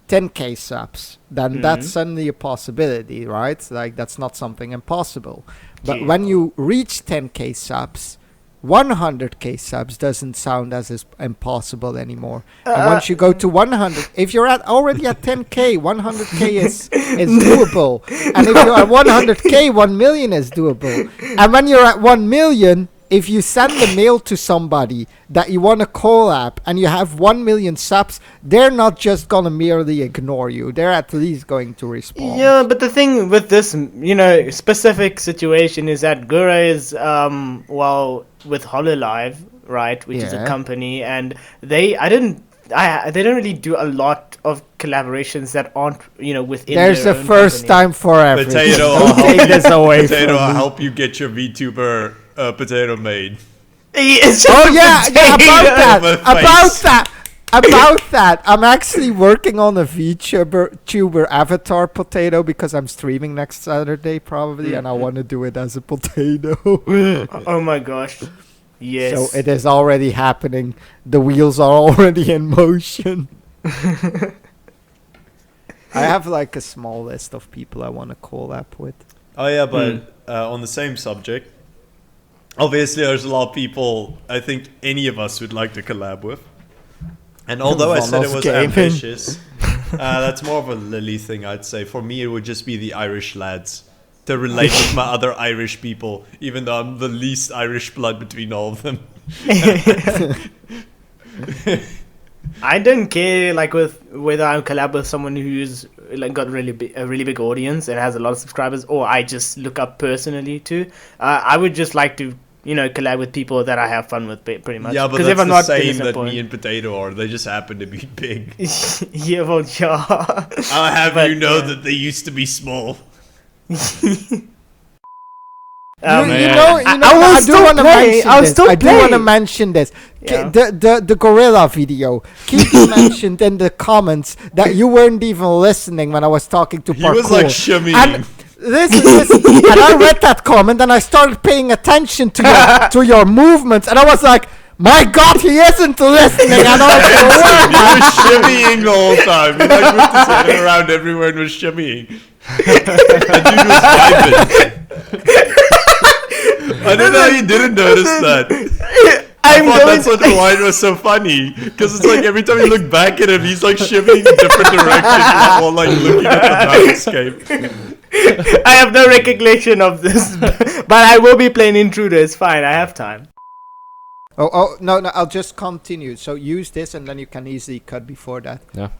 [SPEAKER 1] 10k subs, then that's suddenly a possibility, right? Like, that's not something impossible. But when you reach 10k subs, 100k subs doesn't sound as impossible anymore. And once you go to 100, if you're already at 10k, 100k is doable. And if you're at 100k, 1 million is doable. And when you're at 1 million, if you send a mail to somebody that you want to collab and you have 1 million subs, they're not just going to merely ignore you. They're at least going to respond.
[SPEAKER 4] Yeah, but the thing with this, specific situation is that Gura is, with HoloLive, right, which is a company, and they don't really do a lot of collaborations that aren't, within
[SPEAKER 1] There's
[SPEAKER 4] their
[SPEAKER 1] a
[SPEAKER 4] own
[SPEAKER 1] first
[SPEAKER 4] company.
[SPEAKER 1] time for everything.
[SPEAKER 2] Potato,
[SPEAKER 1] Don't take this away
[SPEAKER 2] Potato,
[SPEAKER 1] from
[SPEAKER 2] I'll
[SPEAKER 1] me.
[SPEAKER 2] help you get your VTuber Potato made.
[SPEAKER 4] It's just
[SPEAKER 1] Oh yeah,
[SPEAKER 2] Potato.
[SPEAKER 1] about that. I'm actually working on a VTuber avatar Potato, because I'm streaming next Saturday probably, and I want to do it as a potato.
[SPEAKER 4] Oh my gosh. Yes.
[SPEAKER 1] So it is already happening. The wheels are already in motion. I have like a small list of people I want to collab with.
[SPEAKER 2] Oh yeah, but on the same subject, obviously there's a lot of people I think any of us would like to collab with. And although I said it was ambitious, that's more of a Lily thing, I'd say. For me, it would just be the Irish lads. To relate with my other Irish people, even though I'm the least Irish blood between all of them.
[SPEAKER 4] I don't care whether I collab with someone who's got a really big audience and has a lot of subscribers, or I just look up personally to. I would just like to collab with people that I have fun with, pretty much.
[SPEAKER 2] Yeah, but that's the same that me and Potato are. They just happen to be big.
[SPEAKER 4] Yeah, well, yeah.
[SPEAKER 2] I'll have that they used to be small.
[SPEAKER 1] I do want to mention this.
[SPEAKER 4] Yeah.
[SPEAKER 1] The gorilla video. Keith mentioned in the comments that you weren't even listening when I was talking to Parkour.
[SPEAKER 2] He was like shimmying.
[SPEAKER 1] And and I read that comment and I started paying attention to your movements, and I was like, My God, he isn't listening at all.
[SPEAKER 2] He was shimmying the whole time. He like moved his head around everywhere and was shimmying. That dude was vibing. I don't know how you didn't notice that. I thought that's why it was so funny. Because it's like every time you look back at him, he's like shimmying in different directions while like looking at the landscape.
[SPEAKER 4] I have no recollection of this, but I will be playing Intruder. It's fine. I have time.
[SPEAKER 1] No, I'll just continue. So use this and then you can easily cut before that.
[SPEAKER 3] Yeah.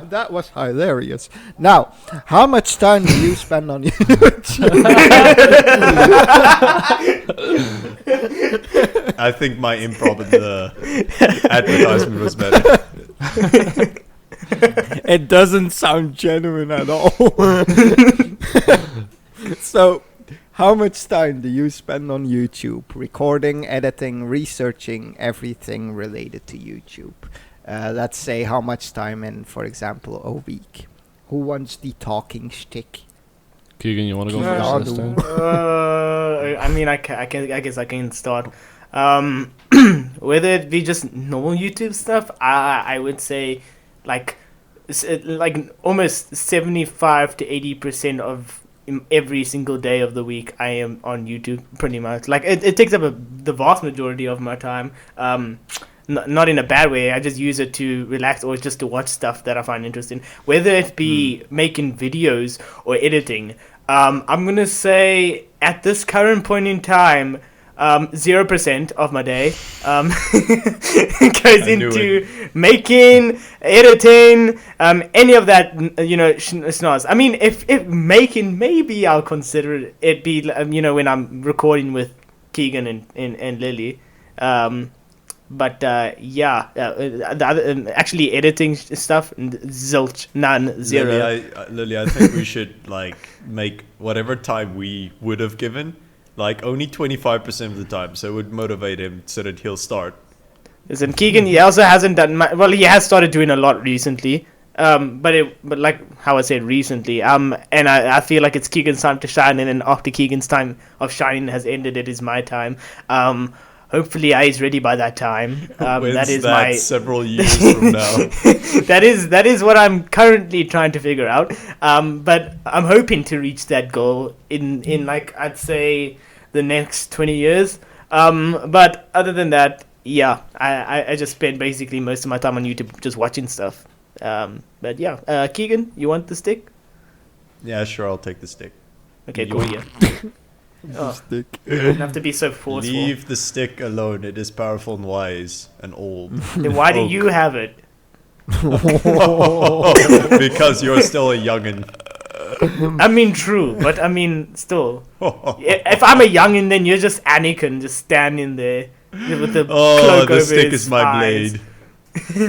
[SPEAKER 1] That was hilarious. Now, how much time do you spend on YouTube?
[SPEAKER 2] I think my improv in the advertisement was better.
[SPEAKER 1] It doesn't sound genuine at all. So, how much time do you spend on YouTube? Recording, editing, researching everything related to YouTube. Let's say how much time in, for example, a week. Who wants the talking shtick?
[SPEAKER 3] Keegan, you want to go first this time?
[SPEAKER 4] I mean, I guess I can start. Whether it be just normal YouTube stuff, I would say like almost 75 to 80% of every single day of the week I am on YouTube, pretty much. Like it takes up the vast majority of my time. Not in a bad way. I just use it to relax or just to watch stuff that I find interesting. Whether it be making videos or editing, I'm gonna say at this current point in time, 0% of my day goes into making, editing, any of that, snaz. I mean, if making, maybe I'll consider it be, when I'm recording with Keegan and Lily. Actually editing stuff, zilch, none, zero.
[SPEAKER 2] Lily, I think we should like make whatever time we would have given, like only 25% of the time, so it would motivate him so that he'll start.
[SPEAKER 4] Listen, Keegan, he also hasn't done he has started doing a lot recently. But like how I said recently, and I feel like it's Keegan's time to shine, and then after Keegan's time of shining has ended, it is my time. Hopefully, I is ready by that time. That is
[SPEAKER 2] several years from now.
[SPEAKER 4] that is what I'm currently trying to figure out. But I'm hoping to reach that goal in like I'd say the next 20 years. But other than that, yeah, I just spend basically most of my time on YouTube just watching stuff. But yeah, Keegan, you want the stick?
[SPEAKER 2] Yeah, sure, I'll take the stick.
[SPEAKER 4] Okay, cool. Yeah.
[SPEAKER 1] Stick.
[SPEAKER 4] You don't have to be so forceful.
[SPEAKER 2] Leave the stick alone. It is powerful and wise and old.
[SPEAKER 4] Then why do you have it?
[SPEAKER 2] Because you're still a youngin.
[SPEAKER 4] I mean, true, but I mean, still. If I'm a youngin, then you're just Anakin, just standing there with the cloak over
[SPEAKER 2] the stick
[SPEAKER 4] his
[SPEAKER 2] is my
[SPEAKER 4] eyes.
[SPEAKER 2] blade.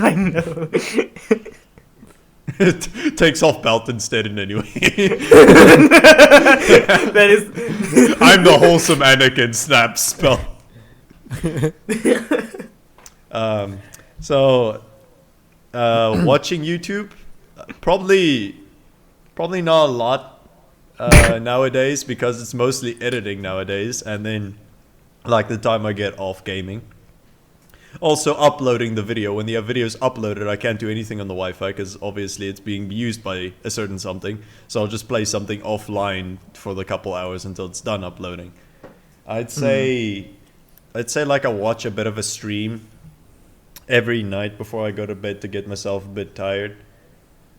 [SPEAKER 4] I know.
[SPEAKER 2] It takes off belt instead in any way.
[SPEAKER 4] That is.
[SPEAKER 2] I'm the wholesome Anakin snap spell. Watching YouTube, probably not a lot nowadays, because it's mostly editing nowadays, and then like the time I get off gaming. Also uploading the video. When the video is uploaded, I can't do anything on the Wi-Fi because obviously it's being used by a certain something. So I'll just play something offline for the couple hours until it's done uploading. I'd say like I watch a bit of a stream every night before I go to bed to get myself a bit tired.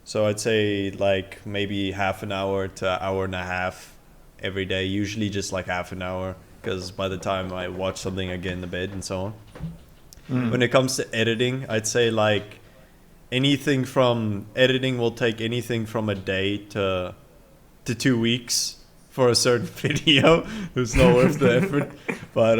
[SPEAKER 2] So I'd say like maybe half an hour to an hour and a half every day. Usually just like half an hour, because by the time I watch something I get in the bed and so on. When it comes to editing, I'd say like anything from editing will take anything from a day to 2 weeks for a certain video. It's not worth the effort. But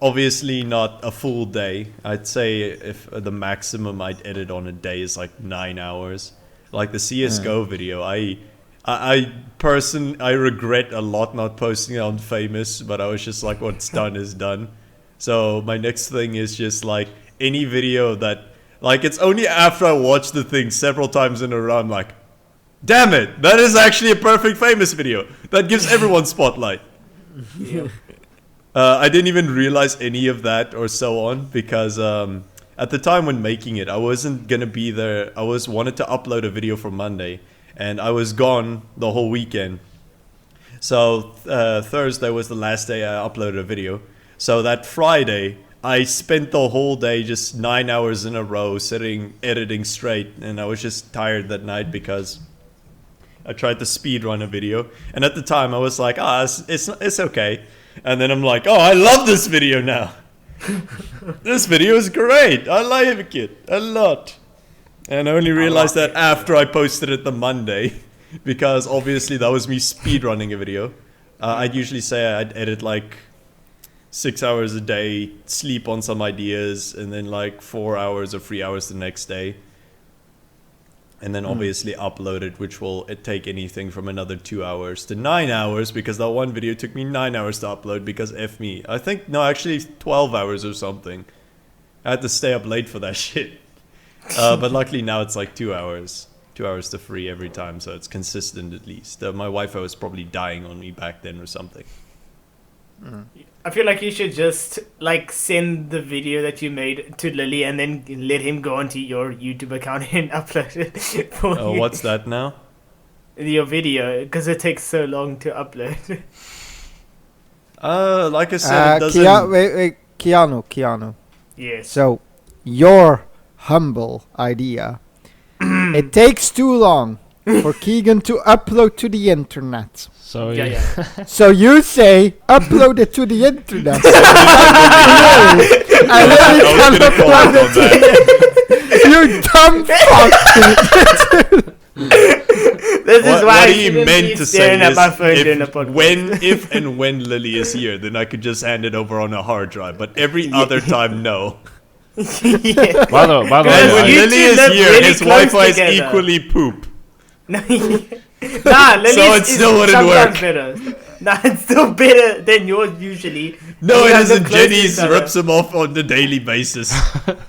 [SPEAKER 2] obviously not a full day. I'd say if the maximum I'd edit on a day is like 9 hours. Like the CSGO video, I regret a lot not posting it on faMMUS, but I was just like, what's done is done. So my next thing is just like any video that, like, it's only after I watch the thing several times in a row, I'm like, damn it, that is actually a perfect faMMUS video. That gives everyone spotlight.
[SPEAKER 4] Yeah.
[SPEAKER 2] I didn't even realize any of that or so on because at the time when making it, I wasn't gonna be there. I wanted to upload a video for Monday, and I was gone the whole weekend. So Thursday was the last day I uploaded a video. So that Friday, I spent the whole day just 9 hours in a row sitting editing straight, and I was just tired that night because I tried to speed run a video, and at the time I was like, it's okay. And then I'm like, oh, I love this video now. This video is great. I like it a lot. And I only realized that after I posted it the Monday, because obviously that was me speed running a video. I'd usually say I'd edit like 6 hours a day, sleep on some ideas, and then like 4 hours or 3 hours the next day. And then obviously upload it, which will take anything from another 2 hours to 9 hours, because that one video took me 9 hours to upload because F me. I think, no, actually 12 hours or something. I had to stay up late for that shit. But luckily now it's like 2 hours. 2 hours to 3 every time, so it's consistent at least. My Wi-Fi was probably dying on me back then or something.
[SPEAKER 4] I feel like you should just like send the video that you made to Lily and then let him go onto your YouTube account and upload it for you.
[SPEAKER 2] Oh, what's that now?
[SPEAKER 4] Your video, because it takes so long to upload.
[SPEAKER 2] Like I said, it doesn't...
[SPEAKER 1] wait, Keanu.
[SPEAKER 4] Yes.
[SPEAKER 1] So, your humble idea. It takes too long for Keegan to upload to the internet.
[SPEAKER 3] So
[SPEAKER 4] Yeah.
[SPEAKER 1] So you say, upload it to the internet. And then you can upload it to the You dumb fuck.
[SPEAKER 4] This is why
[SPEAKER 2] what he meant to say
[SPEAKER 4] at my phone during the
[SPEAKER 2] is
[SPEAKER 4] podcast.
[SPEAKER 2] if and when Lily is here, then I could just hand it over on a hard drive. But every other time, no.
[SPEAKER 4] Yeah.
[SPEAKER 3] By the
[SPEAKER 2] And
[SPEAKER 3] way,
[SPEAKER 2] when
[SPEAKER 4] You
[SPEAKER 2] Lily
[SPEAKER 4] two
[SPEAKER 2] is
[SPEAKER 4] live
[SPEAKER 2] here,
[SPEAKER 4] really
[SPEAKER 2] his
[SPEAKER 4] close
[SPEAKER 2] Wi-Fi is
[SPEAKER 4] together.
[SPEAKER 2] equally poop.
[SPEAKER 4] Nah, Lily's
[SPEAKER 2] So it still
[SPEAKER 4] is
[SPEAKER 2] wouldn't
[SPEAKER 4] sometimes
[SPEAKER 2] work.
[SPEAKER 4] better. Nah, it's still better than yours usually.
[SPEAKER 2] No,
[SPEAKER 4] You
[SPEAKER 2] it
[SPEAKER 4] guys live
[SPEAKER 2] isn't.
[SPEAKER 4] close to
[SPEAKER 2] Jenny's
[SPEAKER 4] each other.
[SPEAKER 2] rips him off on a daily basis.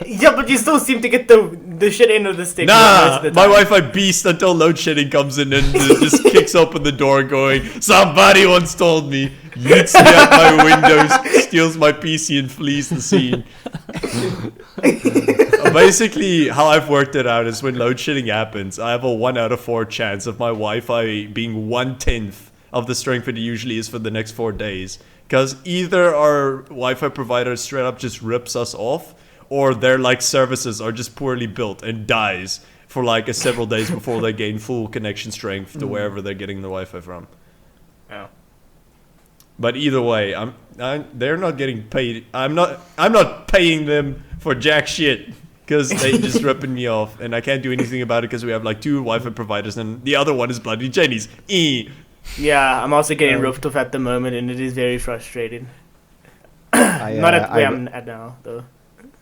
[SPEAKER 4] Yeah, but you still seem to get the shit end of the stick. most
[SPEAKER 2] Nah,
[SPEAKER 4] of the
[SPEAKER 2] my
[SPEAKER 4] time.
[SPEAKER 2] Wi-Fi beast until load shedding comes in and just kicks open the door going, somebody once told me, yeets me out my windows, steals my PC and flees the scene. Basically, how I've worked it out is when load shedding happens, I have a 1 out of 4 chance of my Wi-Fi being 1/10 of the strength it usually is for the next 4 days. Because either our Wi-Fi provider straight up just rips us off, or their like services are just poorly built and dies for like several days before they gain full connection strength to wherever they're getting the Wi-Fi from.
[SPEAKER 4] Oh.
[SPEAKER 2] But either way, they're not getting paid. I'm not paying them for jack shit because they just ripping me off, and I can't do anything about it because we have like 2 Wi-Fi providers, and the other one is bloody Jenny's.
[SPEAKER 4] Yeah, I'm also getting ripped off at the moment, and it is very frustrating. Not at where I'm at now, though.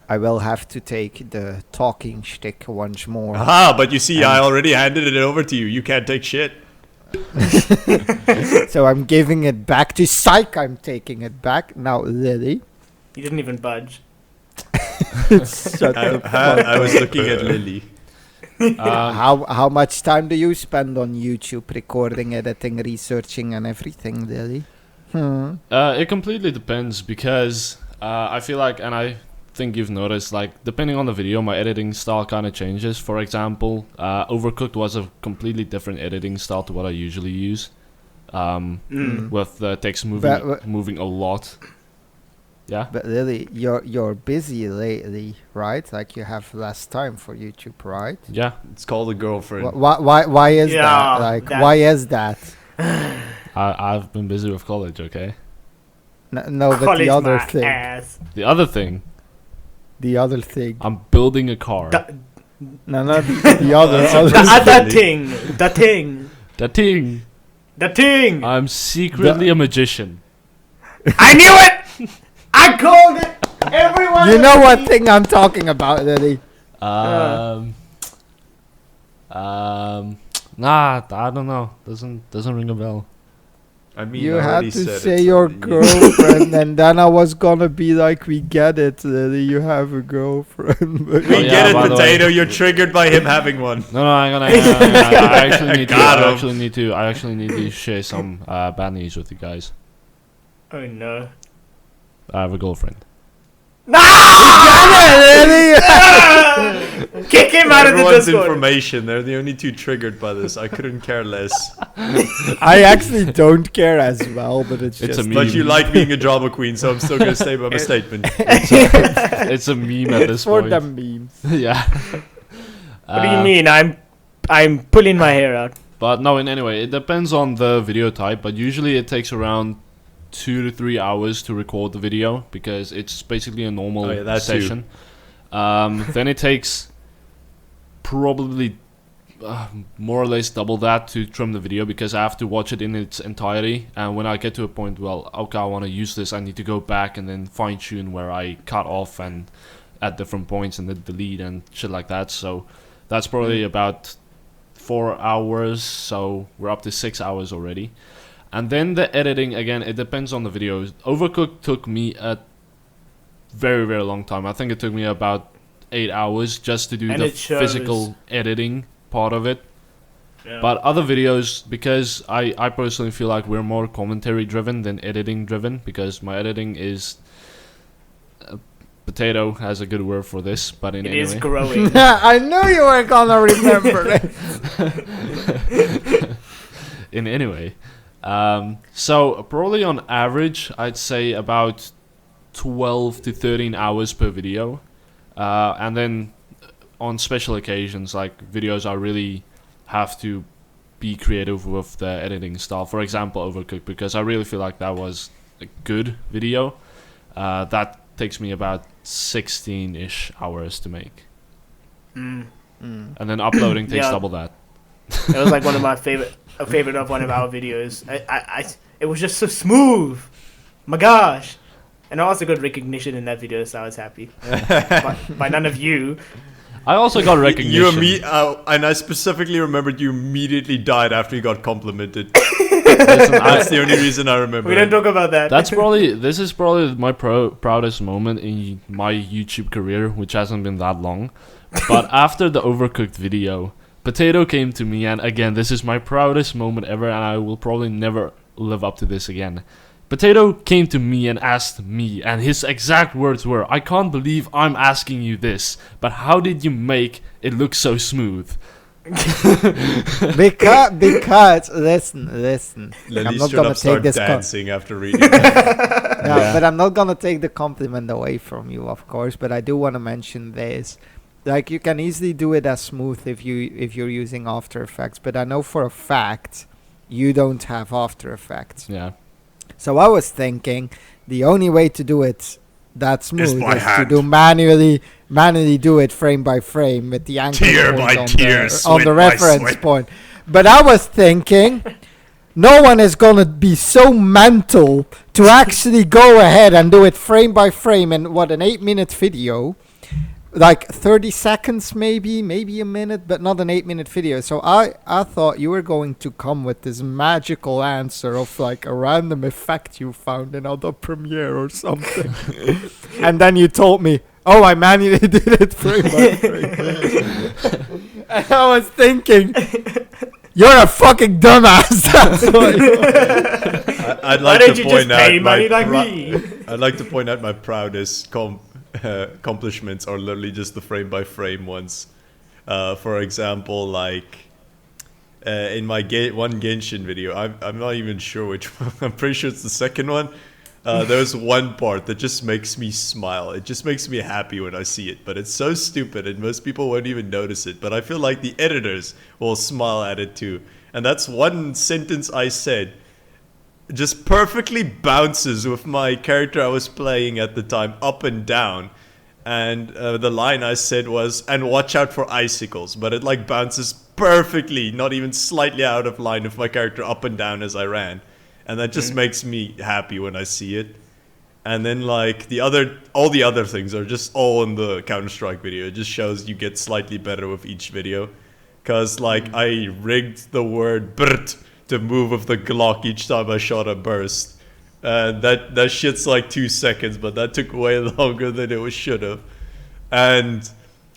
[SPEAKER 1] I will have to take the talking shtick once more.
[SPEAKER 2] Aha! But you see, I already handed it over to you. You can't take shit.
[SPEAKER 1] So I'm giving it back to Psych. I'm taking it back. Now, Lily.
[SPEAKER 4] You didn't even budge.
[SPEAKER 1] Shut the fuck
[SPEAKER 2] I was
[SPEAKER 1] up.
[SPEAKER 2] looking at Lily.
[SPEAKER 1] How much time do you spend on YouTube recording, editing, researching and everything, Lily?
[SPEAKER 3] it completely depends because I feel like, and I think you've noticed, like depending on the video, my editing style kind of changes. For example, Overcooked was a completely different editing style to what I usually use, with the text moving a lot. Yeah.
[SPEAKER 1] But Lily, you're busy lately, right? Like you have less time for YouTube, right?
[SPEAKER 3] Yeah.
[SPEAKER 2] It's called a girlfriend.
[SPEAKER 1] Why is
[SPEAKER 4] Yeah,
[SPEAKER 1] that? Like
[SPEAKER 4] that-
[SPEAKER 1] why is that?
[SPEAKER 3] I've been busy with college, okay?
[SPEAKER 1] No, but
[SPEAKER 4] College
[SPEAKER 1] the other
[SPEAKER 4] my
[SPEAKER 1] thing.
[SPEAKER 4] ass.
[SPEAKER 3] The other thing,
[SPEAKER 1] The other thing.
[SPEAKER 3] I'm building a car.
[SPEAKER 1] No, not the other.
[SPEAKER 2] That's
[SPEAKER 1] other
[SPEAKER 2] a
[SPEAKER 4] The other
[SPEAKER 2] Really?
[SPEAKER 4] thing. The thing.
[SPEAKER 3] The thing.
[SPEAKER 4] The thing.
[SPEAKER 3] I'm secretly a magician.
[SPEAKER 4] I knew it! I called it! Everyone
[SPEAKER 1] You know
[SPEAKER 4] was
[SPEAKER 1] what
[SPEAKER 4] me.
[SPEAKER 1] thing I'm talking about, Lily?
[SPEAKER 3] Nah, I don't know. Doesn't ring a bell.
[SPEAKER 2] I mean,
[SPEAKER 1] You
[SPEAKER 2] I
[SPEAKER 1] had
[SPEAKER 2] already
[SPEAKER 1] to
[SPEAKER 2] said
[SPEAKER 1] say
[SPEAKER 2] it,
[SPEAKER 1] your
[SPEAKER 2] so you-
[SPEAKER 1] girlfriend, and then I was gonna be like, "We get it, Lily. You have a girlfriend." But
[SPEAKER 2] We
[SPEAKER 3] Oh, yeah,
[SPEAKER 2] get
[SPEAKER 3] by
[SPEAKER 2] it,
[SPEAKER 3] the way.
[SPEAKER 2] Potato. You're triggered by him having one.
[SPEAKER 3] No, I'm gonna. I actually need to.
[SPEAKER 2] Got
[SPEAKER 3] I
[SPEAKER 2] him.
[SPEAKER 3] actually need to share some bad news with you guys.
[SPEAKER 4] Oh no.
[SPEAKER 3] I have a girlfriend.
[SPEAKER 4] No! Kick him out of the
[SPEAKER 2] Everyone's
[SPEAKER 4] Discord.
[SPEAKER 2] information. They're the only two triggered by this. I couldn't care less.
[SPEAKER 1] I actually don't care as well, but it's
[SPEAKER 3] It's
[SPEAKER 1] just...
[SPEAKER 3] a meme.
[SPEAKER 2] But you like being a drama queen, so I'm still going to stay by my statement.
[SPEAKER 3] It's a meme at this
[SPEAKER 1] for
[SPEAKER 3] point.
[SPEAKER 1] the memes.
[SPEAKER 3] Yeah.
[SPEAKER 4] What do you mean? I'm pulling my hair out.
[SPEAKER 3] But no, in any way, it depends on the video type, but usually it takes around 2 to 3 hours to record the video because it's basically a normal session. Then it takes probably more or less double that to trim the video because I have to watch it in its entirety. And when I get to a point, well, okay, I want to use this, I need to go back and then fine tune where I cut off and at different points and then delete and shit like that. So that's probably about 4 hours, so we're up to 6 hours already. And then the editing, again, it depends on the videos. Overcooked took me a very, very long time. I think it took me about 8 hours just to do
[SPEAKER 4] And
[SPEAKER 3] the
[SPEAKER 4] it shows.
[SPEAKER 3] physical editing part of it.
[SPEAKER 4] Yeah.
[SPEAKER 3] But other videos, because I personally feel like we're more commentary driven than editing driven, because my editing is... Potato has a good word for this, but
[SPEAKER 4] It
[SPEAKER 3] anyway.
[SPEAKER 4] is growing.
[SPEAKER 1] I knew you were gonna remember it.
[SPEAKER 3] In any way. So probably on average, I'd say about 12 to 13 hours per video. And then on special occasions, like videos I really have to be creative with the editing style. For example, Overcooked, because I really feel like that was a good video. That takes me about 16-ish hours to make. And then uploading takes
[SPEAKER 4] Yeah.
[SPEAKER 3] double that.
[SPEAKER 4] It was like one of my favorite of one of our videos. It was just so smooth. My gosh. And also got recognition in that video, so I was happy. by none of you.
[SPEAKER 3] I also got recognition.
[SPEAKER 2] You and me, and I specifically remembered you immediately died after you got complimented.
[SPEAKER 3] Listen,
[SPEAKER 2] That's the only reason I remember.
[SPEAKER 4] We don't talk about that.
[SPEAKER 3] This is probably my proudest moment in my YouTube career, which hasn't been that long. But after the Overcooked video, Potato came to me, and again, this is my proudest moment ever, and I will probably never live up to this again. Potato came to me and asked me, and his exact words were, "I can't believe I'm asking you this, but how did you make it look so smooth?"
[SPEAKER 1] because listen. I'm
[SPEAKER 2] Lily
[SPEAKER 1] not
[SPEAKER 2] should
[SPEAKER 1] gonna
[SPEAKER 2] have
[SPEAKER 1] take
[SPEAKER 2] started
[SPEAKER 1] this.
[SPEAKER 2] dancing after reading that.
[SPEAKER 1] Yeah, but I'm not gonna take the compliment away from you, of course. But I do want to mention this. Like, you can easily do it as smooth if you're using After Effects, but I know for a fact you don't have After Effects.
[SPEAKER 3] Yeah.
[SPEAKER 1] So I was thinking the only way to do it that smooth
[SPEAKER 2] by
[SPEAKER 1] is to
[SPEAKER 2] hand.
[SPEAKER 1] do manually do it frame by frame with the anchor
[SPEAKER 2] Tear
[SPEAKER 1] point
[SPEAKER 2] by
[SPEAKER 1] on
[SPEAKER 2] tear,
[SPEAKER 1] on
[SPEAKER 2] sweat
[SPEAKER 1] the
[SPEAKER 2] by
[SPEAKER 1] reference
[SPEAKER 2] sweat.
[SPEAKER 1] point. But I was thinking no one is gonna be so mental to actually go ahead and do it frame by frame in what, an 8-minute video. Like 30 seconds, maybe a minute, but not an 8-minute video. So I thought you were going to come with this magical answer of like a random effect you found in Adobe Premiere or something. And then you told me, oh, I manually did it frame by frame. And I was thinking, you're a fucking dumbass. That's what
[SPEAKER 2] I'd
[SPEAKER 4] Why
[SPEAKER 2] like
[SPEAKER 4] don't
[SPEAKER 2] to
[SPEAKER 4] you
[SPEAKER 2] point
[SPEAKER 4] just pay
[SPEAKER 2] out
[SPEAKER 4] money like me?
[SPEAKER 2] I'd like to point out my proudest accomplishments are literally just the frame by frame ones. For example, like in my one Genshin video, I'm not even sure which one. I'm pretty sure it's the second one. There's one part that just makes me smile. It just makes me happy when I see it. But it's so stupid and most people won't even notice it. But I feel like the editors will smile at it too. And that's one sentence I said. Just perfectly bounces with my character I was playing at the time up and down. And the line I said was, "And watch out for icicles." But it like bounces perfectly, not even slightly out of line with my character up and down as I ran. And that just makes me happy when I see it. And then like all the other things are just all in the Counter-Strike video. It just shows you get slightly better with each video. Cause like I rigged the word BRT to move with the Glock each time I shot a burst. That shit's like 2 seconds, but that took way longer than it should have. And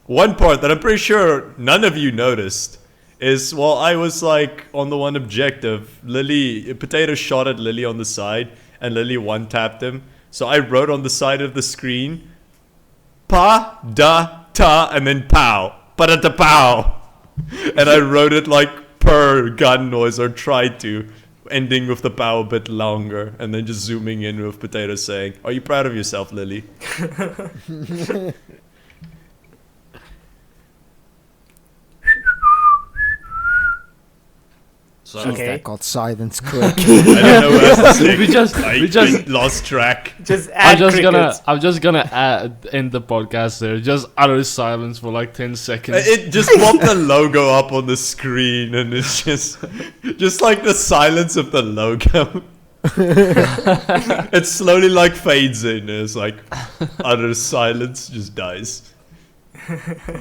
[SPEAKER 2] one part that I'm pretty sure none of you noticed is while I was like on the one objective, Potato shot at Lily on the side, and Lily one-tapped him. So I wrote on the side of the screen, pa, da, ta, and then pow. Pa-da-ta pow. And I wrote it like per gun noise, or tried to, ending with the pow a bit longer, and then just zooming in with Potato saying, "Are you proud of yourself, Lily?"
[SPEAKER 3] So
[SPEAKER 4] Okay.
[SPEAKER 1] That got silence quick.
[SPEAKER 2] I don't know who has the stick.
[SPEAKER 3] we just
[SPEAKER 2] lost track.
[SPEAKER 4] Just add crickets.
[SPEAKER 3] I'm just gonna end the podcast there. Just utter silence for like 10 seconds.
[SPEAKER 2] It just popped the logo up on the screen, and it's just like the silence of the logo. It slowly like fades in. It's like utter silence, just dies.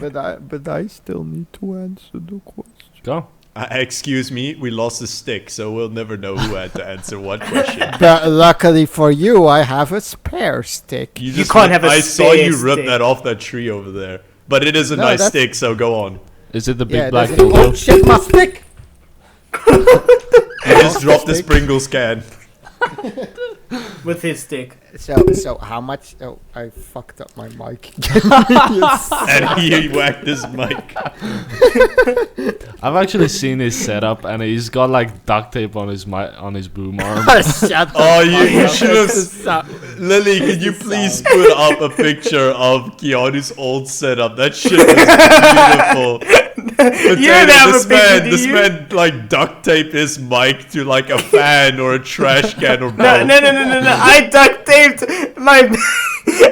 [SPEAKER 1] but I still need to answer the question.
[SPEAKER 3] Go.
[SPEAKER 2] Excuse me, we lost a stick, so we'll never know who had to answer what question.
[SPEAKER 1] But luckily for you, I have a spare stick.
[SPEAKER 4] You can't have a
[SPEAKER 2] I saw you
[SPEAKER 4] spare
[SPEAKER 2] rip
[SPEAKER 4] stick.
[SPEAKER 2] that off that tree over there. But it is a
[SPEAKER 1] No,
[SPEAKER 2] nice
[SPEAKER 1] that's-
[SPEAKER 2] stick, so go on.
[SPEAKER 3] Is it the big
[SPEAKER 1] Yeah,
[SPEAKER 3] black
[SPEAKER 1] that's- oh
[SPEAKER 3] dildo?
[SPEAKER 1] shit, my stick!
[SPEAKER 2] You just dropped the Pringles can.
[SPEAKER 4] With his stick.
[SPEAKER 1] So how much? Oh, I fucked up my mic.
[SPEAKER 2] And he whacked his mic.
[SPEAKER 3] I've actually seen his setup, and he's got like duct tape on his boom arm.
[SPEAKER 1] Shut
[SPEAKER 2] Oh,
[SPEAKER 1] the
[SPEAKER 2] you
[SPEAKER 1] fuck
[SPEAKER 2] should
[SPEAKER 1] up.
[SPEAKER 2] have...
[SPEAKER 1] That's the sound.
[SPEAKER 2] Lily, could you please put up a picture of Keanu's old setup? That shit was beautiful.
[SPEAKER 4] You don't have a picture, do
[SPEAKER 2] This
[SPEAKER 4] you?
[SPEAKER 2] man like duct taped his mic to like a fan or a trash can or both.
[SPEAKER 4] No. I duct taped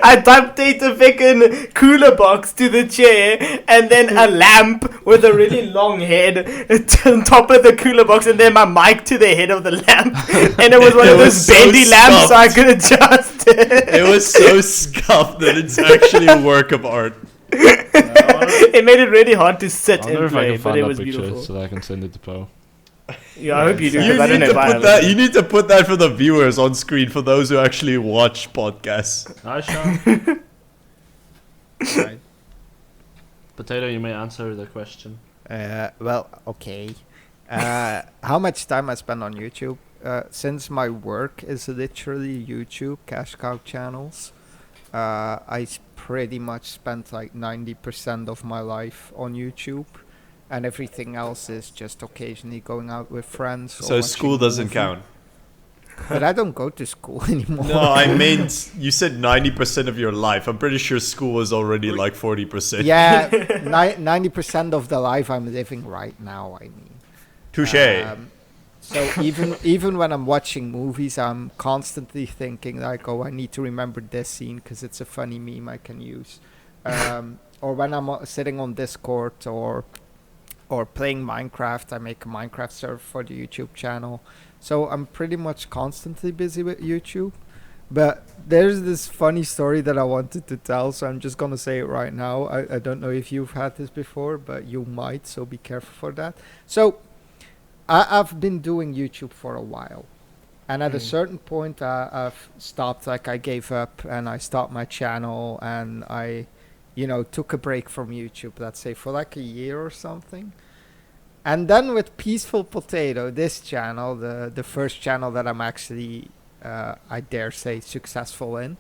[SPEAKER 4] I duct taped a fucking cooler box to the chair, and then a lamp with a really long head on top of the cooler box, and then my mic to the head of the lamp. And it was one
[SPEAKER 2] It
[SPEAKER 4] of
[SPEAKER 2] was
[SPEAKER 4] those
[SPEAKER 2] so
[SPEAKER 4] bendy lamps, so I
[SPEAKER 2] scuffed.
[SPEAKER 4] could adjust it.
[SPEAKER 2] It was so scuffed that it's actually a work of art.
[SPEAKER 4] It made it really hard to sit
[SPEAKER 3] I wonder
[SPEAKER 4] and
[SPEAKER 3] if I
[SPEAKER 4] play,
[SPEAKER 3] can
[SPEAKER 4] but
[SPEAKER 3] find
[SPEAKER 4] it
[SPEAKER 3] that
[SPEAKER 4] was
[SPEAKER 3] picture
[SPEAKER 4] beautiful.
[SPEAKER 3] so that I can send it to Poe.
[SPEAKER 4] Yeah, I hope you do.
[SPEAKER 2] You
[SPEAKER 4] 'cause I don't
[SPEAKER 2] need
[SPEAKER 4] know
[SPEAKER 2] to
[SPEAKER 4] if I
[SPEAKER 2] put
[SPEAKER 4] have
[SPEAKER 2] that.
[SPEAKER 4] it.
[SPEAKER 2] You need to put that for the viewers on screen, for those who actually watch podcasts.
[SPEAKER 3] Nice shot. Right. Potato, you may answer the question.
[SPEAKER 1] Well, okay. How much time I spend on YouTube? Since my work is literally YouTube cash cow channels, pretty much spent like 90% of my life on YouTube, and everything else is just occasionally going out with friends. or
[SPEAKER 2] So
[SPEAKER 1] watching
[SPEAKER 2] school
[SPEAKER 1] a
[SPEAKER 2] doesn't
[SPEAKER 1] movie.
[SPEAKER 2] count.
[SPEAKER 1] But I don't go to school anymore.
[SPEAKER 2] No, I meant you said 90% of your life. I'm pretty sure school is already like 40%.
[SPEAKER 1] Yeah, 90% of the life I'm living right now, I mean.
[SPEAKER 2] Touche.
[SPEAKER 1] So even when I'm watching movies, I'm constantly thinking like, oh, I need to remember this scene because it's a funny meme I can use. Or when I'm sitting on Discord or playing Minecraft, I make a Minecraft server for the YouTube channel. So I'm pretty much constantly busy with YouTube. But there's this funny story that I wanted to tell, so I'm just gonna say it right now. I don't know if you've had this before, but you might, so be careful for that. So I've been doing YouTube for a while, and at a certain point I've stopped. Like I gave up and I stopped my channel, and I took a break from YouTube, let's say for like a year or something. And then with Peaceful Potato, this channel, the first channel that I'm actually I dare say successful in,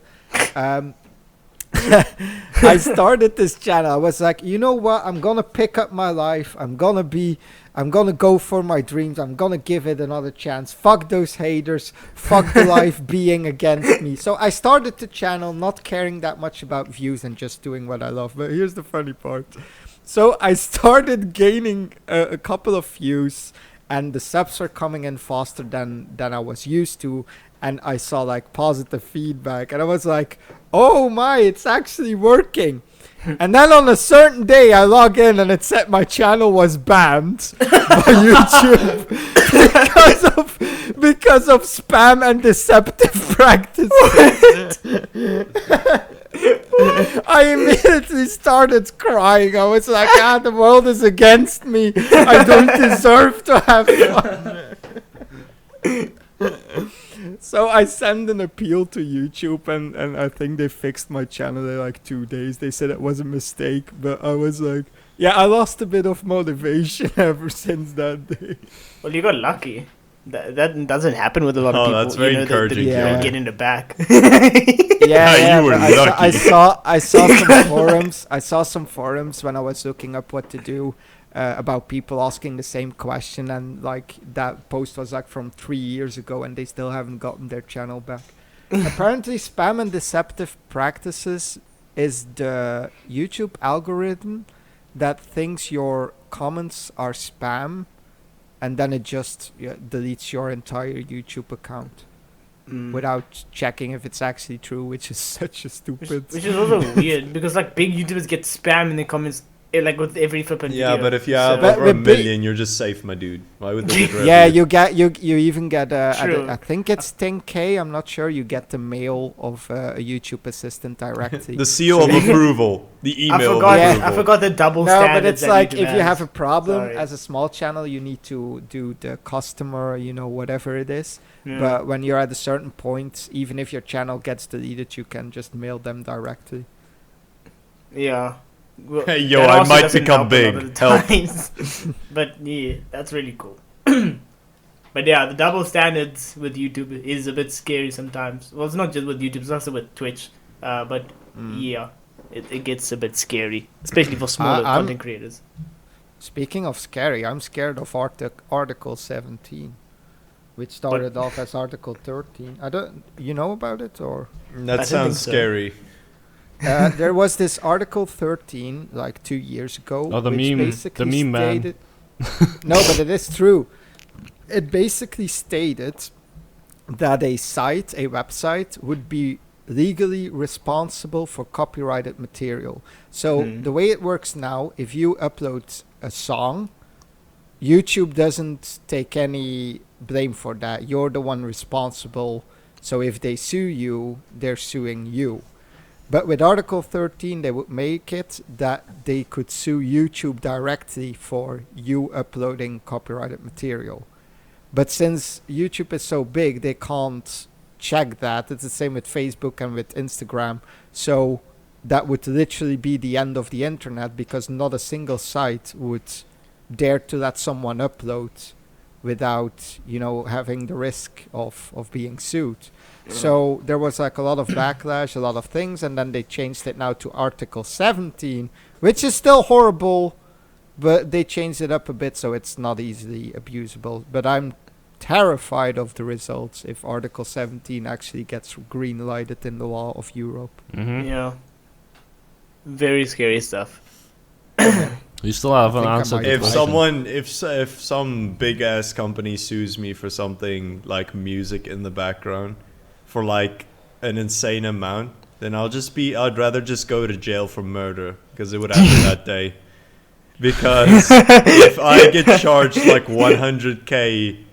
[SPEAKER 1] I started this channel. I was like, you know what, I'm gonna pick up my life, I'm gonna go for my dreams, I'm gonna give it another chance. Fuck those haters, fuck the life being against me. So I started the channel not caring that much about views and just doing what I love. But here's the funny part. So I started gaining a couple of views, and the subs are coming in faster than I was used to, and I saw like positive feedback, and I was like, oh my, it's actually working. And then on a certain day I log in and it said my channel was banned by YouTube because of spam and deceptive practices. I immediately started crying. I was like, the world is against me. I don't deserve to have fun. So I sent an appeal to YouTube, and I think they fixed my channel in like 2 days. They said it was a mistake, but I was like, yeah, I lost a bit of motivation ever since that day.
[SPEAKER 4] Well, you got lucky. That doesn't happen with a lot of people.
[SPEAKER 2] That's very encouraging.
[SPEAKER 4] They
[SPEAKER 1] Yeah.
[SPEAKER 4] don't get in the back.
[SPEAKER 1] Yeah,
[SPEAKER 2] You were
[SPEAKER 1] but I
[SPEAKER 2] lucky.
[SPEAKER 1] saw some forums. I saw some forums when I was looking up what to do about people asking the same question, and like that post was like from 3 years ago, and they still haven't gotten their channel back. Apparently, spam and deceptive practices is the YouTube algorithm that thinks your comments are spam, and then it just deletes your entire YouTube account without checking if it's actually true, which is such a stupid.
[SPEAKER 4] Which is also weird because like big YouTubers get spam in the comments like with every flipping video.
[SPEAKER 2] Yeah, but if you have
[SPEAKER 1] But
[SPEAKER 2] over a
[SPEAKER 1] with big-
[SPEAKER 2] million, you're just safe, my dude. Why would they?
[SPEAKER 1] Yeah, you even get
[SPEAKER 4] True.
[SPEAKER 1] I think it's 10K. I'm not sure. You get the mail of a YouTube assistant directly.
[SPEAKER 2] The seal of approval, the email of approval.
[SPEAKER 4] I forgot the double
[SPEAKER 1] No,
[SPEAKER 4] standards.
[SPEAKER 1] but it's
[SPEAKER 4] that
[SPEAKER 1] like
[SPEAKER 4] YouTube
[SPEAKER 1] if you
[SPEAKER 4] has.
[SPEAKER 1] have a problem
[SPEAKER 4] Sorry.
[SPEAKER 1] as a small channel, you need to do the customer, whatever it is.
[SPEAKER 4] Yeah.
[SPEAKER 1] But when you're at a certain point, even if your channel gets deleted, you can just mail them directly.
[SPEAKER 4] Yeah. Well,
[SPEAKER 2] Hey, yo,
[SPEAKER 4] that
[SPEAKER 2] I
[SPEAKER 4] also
[SPEAKER 2] might
[SPEAKER 4] doesn't
[SPEAKER 2] become
[SPEAKER 4] help a lot of
[SPEAKER 2] big.
[SPEAKER 4] the
[SPEAKER 2] Help.
[SPEAKER 4] times. But yeah, that's really cool. But yeah, the double standards with YouTube is a bit scary sometimes. Well, it's not just with YouTube, it's also with Twitch. But yeah, it gets a bit scary, especially for smaller
[SPEAKER 1] I'm-
[SPEAKER 4] content creators.
[SPEAKER 1] Speaking of scary, I'm scared of Article 17, which started off as Article 13. You know about it, or?
[SPEAKER 4] I
[SPEAKER 2] That
[SPEAKER 4] don't
[SPEAKER 2] sounds
[SPEAKER 4] think so.
[SPEAKER 2] scary.
[SPEAKER 1] There was this Article 13 like 2 years ago.
[SPEAKER 3] Oh, the
[SPEAKER 1] which
[SPEAKER 3] meme
[SPEAKER 1] basically
[SPEAKER 3] man.
[SPEAKER 1] stated, no, but it is true. It basically stated that a website, would be legally responsible for copyrighted material. So the way it works now, if you upload a song, YouTube doesn't take any blame for that. You're the one responsible. So if they sue you, they're suing you. But with Article 13, they would make it that they could sue YouTube directly for you uploading copyrighted material. But since YouTube is so big, they can't check that. It's the same with Facebook and with Instagram. So that would literally be the end of the internet, because not a single site would dare to let someone upload without, having the risk of being sued. So there was like a lot of backlash, a lot of things, and then they changed it now to Article 17, which is still horrible, but they changed it up a bit so it's not easily abusable. But I'm terrified of the results if Article 17 actually gets green lighted in the law of Europe.
[SPEAKER 3] Mm-hmm.
[SPEAKER 4] Yeah. Very scary stuff.
[SPEAKER 3] You still haven't
[SPEAKER 1] think I
[SPEAKER 3] answered
[SPEAKER 1] might
[SPEAKER 3] the
[SPEAKER 2] If
[SPEAKER 1] Right.
[SPEAKER 3] question.
[SPEAKER 2] if some big ass company sues me for something like music in the background for like an insane amount, then I'd rather just go to jail for murder, because it would happen that day. Because if I get charged like 100K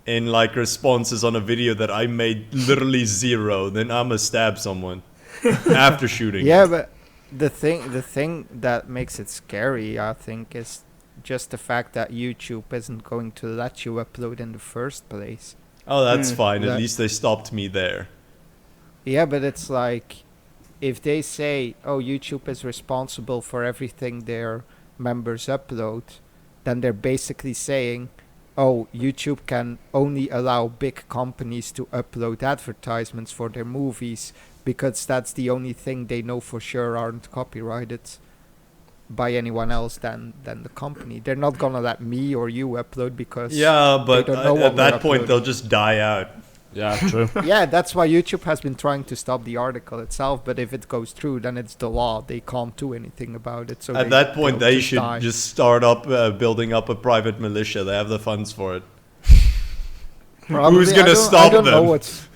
[SPEAKER 2] in like responses on a video that I made literally zero, then I'ma stab someone after shooting.
[SPEAKER 1] Yeah, but the thing that makes it scary, I think, is just the fact that YouTube isn't going to let you upload in the first place.
[SPEAKER 2] Oh, that's fine. At
[SPEAKER 1] That-
[SPEAKER 2] least they stopped me there.
[SPEAKER 1] Yeah, but it's like, if they say, oh, YouTube is responsible for everything their members upload, then they're basically saying, oh, YouTube can only allow big companies to upload advertisements for their movies, because that's the only thing they know for sure aren't copyrighted by anyone else than the company. They're not gonna let me or you upload, because
[SPEAKER 2] Yeah, but
[SPEAKER 1] don't know what
[SPEAKER 2] at that
[SPEAKER 1] we're
[SPEAKER 2] point
[SPEAKER 1] uploading.
[SPEAKER 2] they'll just die out.
[SPEAKER 3] Yeah, true.
[SPEAKER 1] yeah, that's why YouTube has been trying to stop the article itself. But if it goes through, then it's the law. They can't do anything about it. So
[SPEAKER 2] At that point,
[SPEAKER 1] they'll
[SPEAKER 2] they
[SPEAKER 1] just
[SPEAKER 2] should
[SPEAKER 1] die.
[SPEAKER 2] just start up building up a private militia. They have the funds for it.
[SPEAKER 1] Probably.
[SPEAKER 2] Who's gonna
[SPEAKER 1] I
[SPEAKER 2] stop
[SPEAKER 1] don't know
[SPEAKER 2] them?
[SPEAKER 1] what's.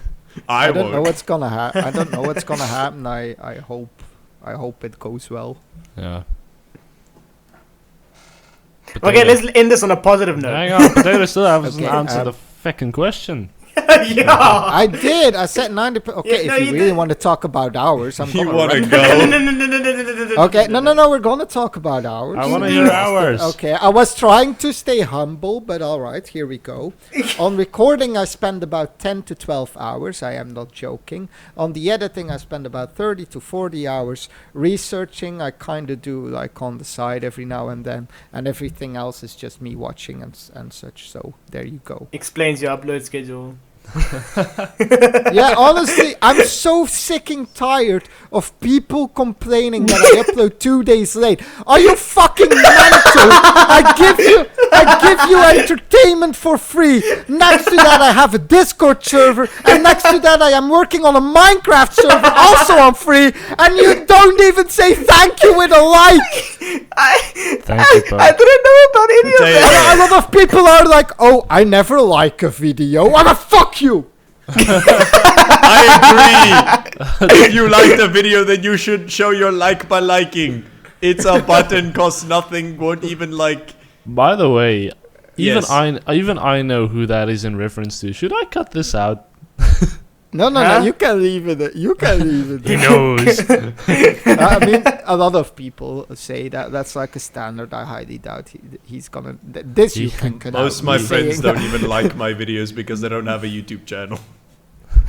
[SPEAKER 2] I
[SPEAKER 1] I don't know
[SPEAKER 2] won't.
[SPEAKER 1] what's gonna happen. I don't know what's gonna happen. I hope it goes well.
[SPEAKER 3] Yeah.
[SPEAKER 4] Okay, let's end this on a positive note.
[SPEAKER 3] Hang on, Potato still hasn't
[SPEAKER 1] Okay,
[SPEAKER 3] answered the fucking question.
[SPEAKER 4] Yeah.
[SPEAKER 1] I did. I said 90. Okay,
[SPEAKER 4] Yeah, no,
[SPEAKER 1] if you
[SPEAKER 4] you
[SPEAKER 1] really
[SPEAKER 4] did.
[SPEAKER 1] want to talk about hours, I'm
[SPEAKER 2] You
[SPEAKER 1] gonna
[SPEAKER 2] want to
[SPEAKER 1] run.
[SPEAKER 2] go?
[SPEAKER 1] Okay, no, we're gonna talk about hours.
[SPEAKER 3] I want to hear hours.
[SPEAKER 1] Okay, I was trying to stay humble, but all right, here we go. On recording, I spend about 10 to 12 hours. I am not joking. On the editing, I spend about 30 to 40 hours. Researching, I kind of do like on the side every now and then, and everything else is just me watching and such. So there you go.
[SPEAKER 4] Explains your upload schedule.
[SPEAKER 1] Yeah, honestly, I'm so sick and tired of people complaining that I upload 2 days late. Are you fucking mental? I give you entertainment for free. Next to that, I have a Discord server, and next to that, I am working on a Minecraft server, also on free. And you don't even say thank you with a like.
[SPEAKER 4] I didn't know about any of that.
[SPEAKER 1] A lot of people are like, "Oh, I never like a video." I'm a fuck you.
[SPEAKER 2] I agree. If you like the video, then you should show your like by liking. It's a button, costs nothing, won't even like.
[SPEAKER 3] By the way,
[SPEAKER 2] Yes.
[SPEAKER 3] even I know who that is in reference to. Should I cut this out?
[SPEAKER 1] No,
[SPEAKER 4] Huh?
[SPEAKER 1] you can leave it. You can leave it.
[SPEAKER 3] He knows.
[SPEAKER 1] I mean, a lot of people say that that's like a standard. I highly doubt he's gonna. This you can cut out.
[SPEAKER 2] Most of my
[SPEAKER 1] Me
[SPEAKER 2] friends
[SPEAKER 1] saying
[SPEAKER 2] don't even like my videos because they don't have a YouTube channel.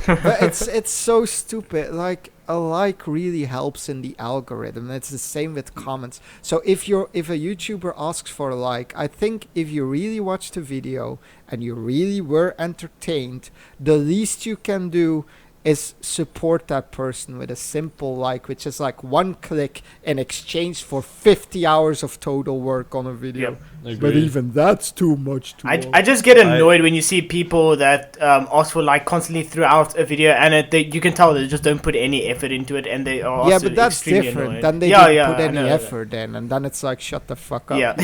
[SPEAKER 1] But it's so stupid. Like a like really helps in the algorithm. It's the same with comments. So if a YouTuber asks for a like, I think if you really watched the video and you really were entertained, the least you can do is support that person with a simple like, which is like one click in exchange for 50 hours of total work on a video.
[SPEAKER 4] Yep.
[SPEAKER 1] But
[SPEAKER 3] Agreed.
[SPEAKER 1] even that's too much.
[SPEAKER 4] I just get annoyed when you see people that ask for like constantly throughout a video, and you can tell they just don't put any effort into it, and they are
[SPEAKER 1] Yeah,
[SPEAKER 4] also
[SPEAKER 1] but that's
[SPEAKER 4] extremely
[SPEAKER 1] different.
[SPEAKER 4] annoyed.
[SPEAKER 1] Then they
[SPEAKER 4] Yeah,
[SPEAKER 1] didn't
[SPEAKER 4] yeah,
[SPEAKER 1] put
[SPEAKER 4] I
[SPEAKER 1] any
[SPEAKER 4] know that.
[SPEAKER 1] effort in, and then it's like, shut the fuck up.
[SPEAKER 4] Yeah.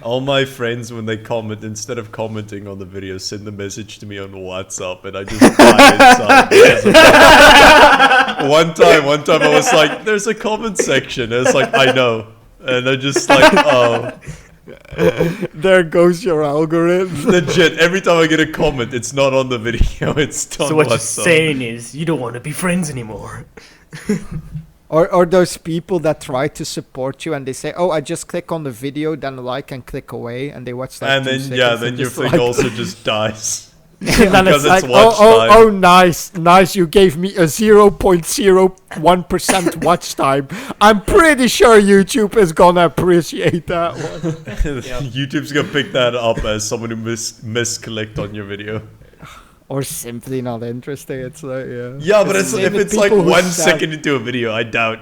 [SPEAKER 2] All my friends, when they comment, instead of commenting on the video, send a message to me on WhatsApp, and I just die inside because of that. One time I was like, "There's a comment section." And it's like, I know, and I just like, oh,
[SPEAKER 1] There goes your algorithm.
[SPEAKER 2] legit. Every time I get a comment, it's not on the video. It's on
[SPEAKER 4] So what you're
[SPEAKER 2] WhatsApp.
[SPEAKER 4] saying is you don't want to be friends anymore.
[SPEAKER 1] Or those people that try to support you and they say, "Oh, I just click on the video, then like and click away," and they watch like
[SPEAKER 2] And
[SPEAKER 1] 2
[SPEAKER 2] then
[SPEAKER 1] seconds
[SPEAKER 2] then
[SPEAKER 1] and
[SPEAKER 2] your
[SPEAKER 1] just
[SPEAKER 2] thing
[SPEAKER 1] like-
[SPEAKER 2] also just dies.
[SPEAKER 1] then
[SPEAKER 2] because
[SPEAKER 1] it's like,
[SPEAKER 2] it's watch time.
[SPEAKER 1] oh, nice, you gave me a 0.01% watch time. I'm pretty sure YouTube is gonna appreciate that one.
[SPEAKER 2] YouTube's gonna pick that up as someone who misclicked on your video.
[SPEAKER 1] Or simply not interesting. It's like, yeah.
[SPEAKER 2] Yeah, but
[SPEAKER 1] It's the same
[SPEAKER 2] if
[SPEAKER 1] with
[SPEAKER 2] it's like
[SPEAKER 1] people who
[SPEAKER 2] 1
[SPEAKER 1] sub-
[SPEAKER 2] second into a video, I doubt.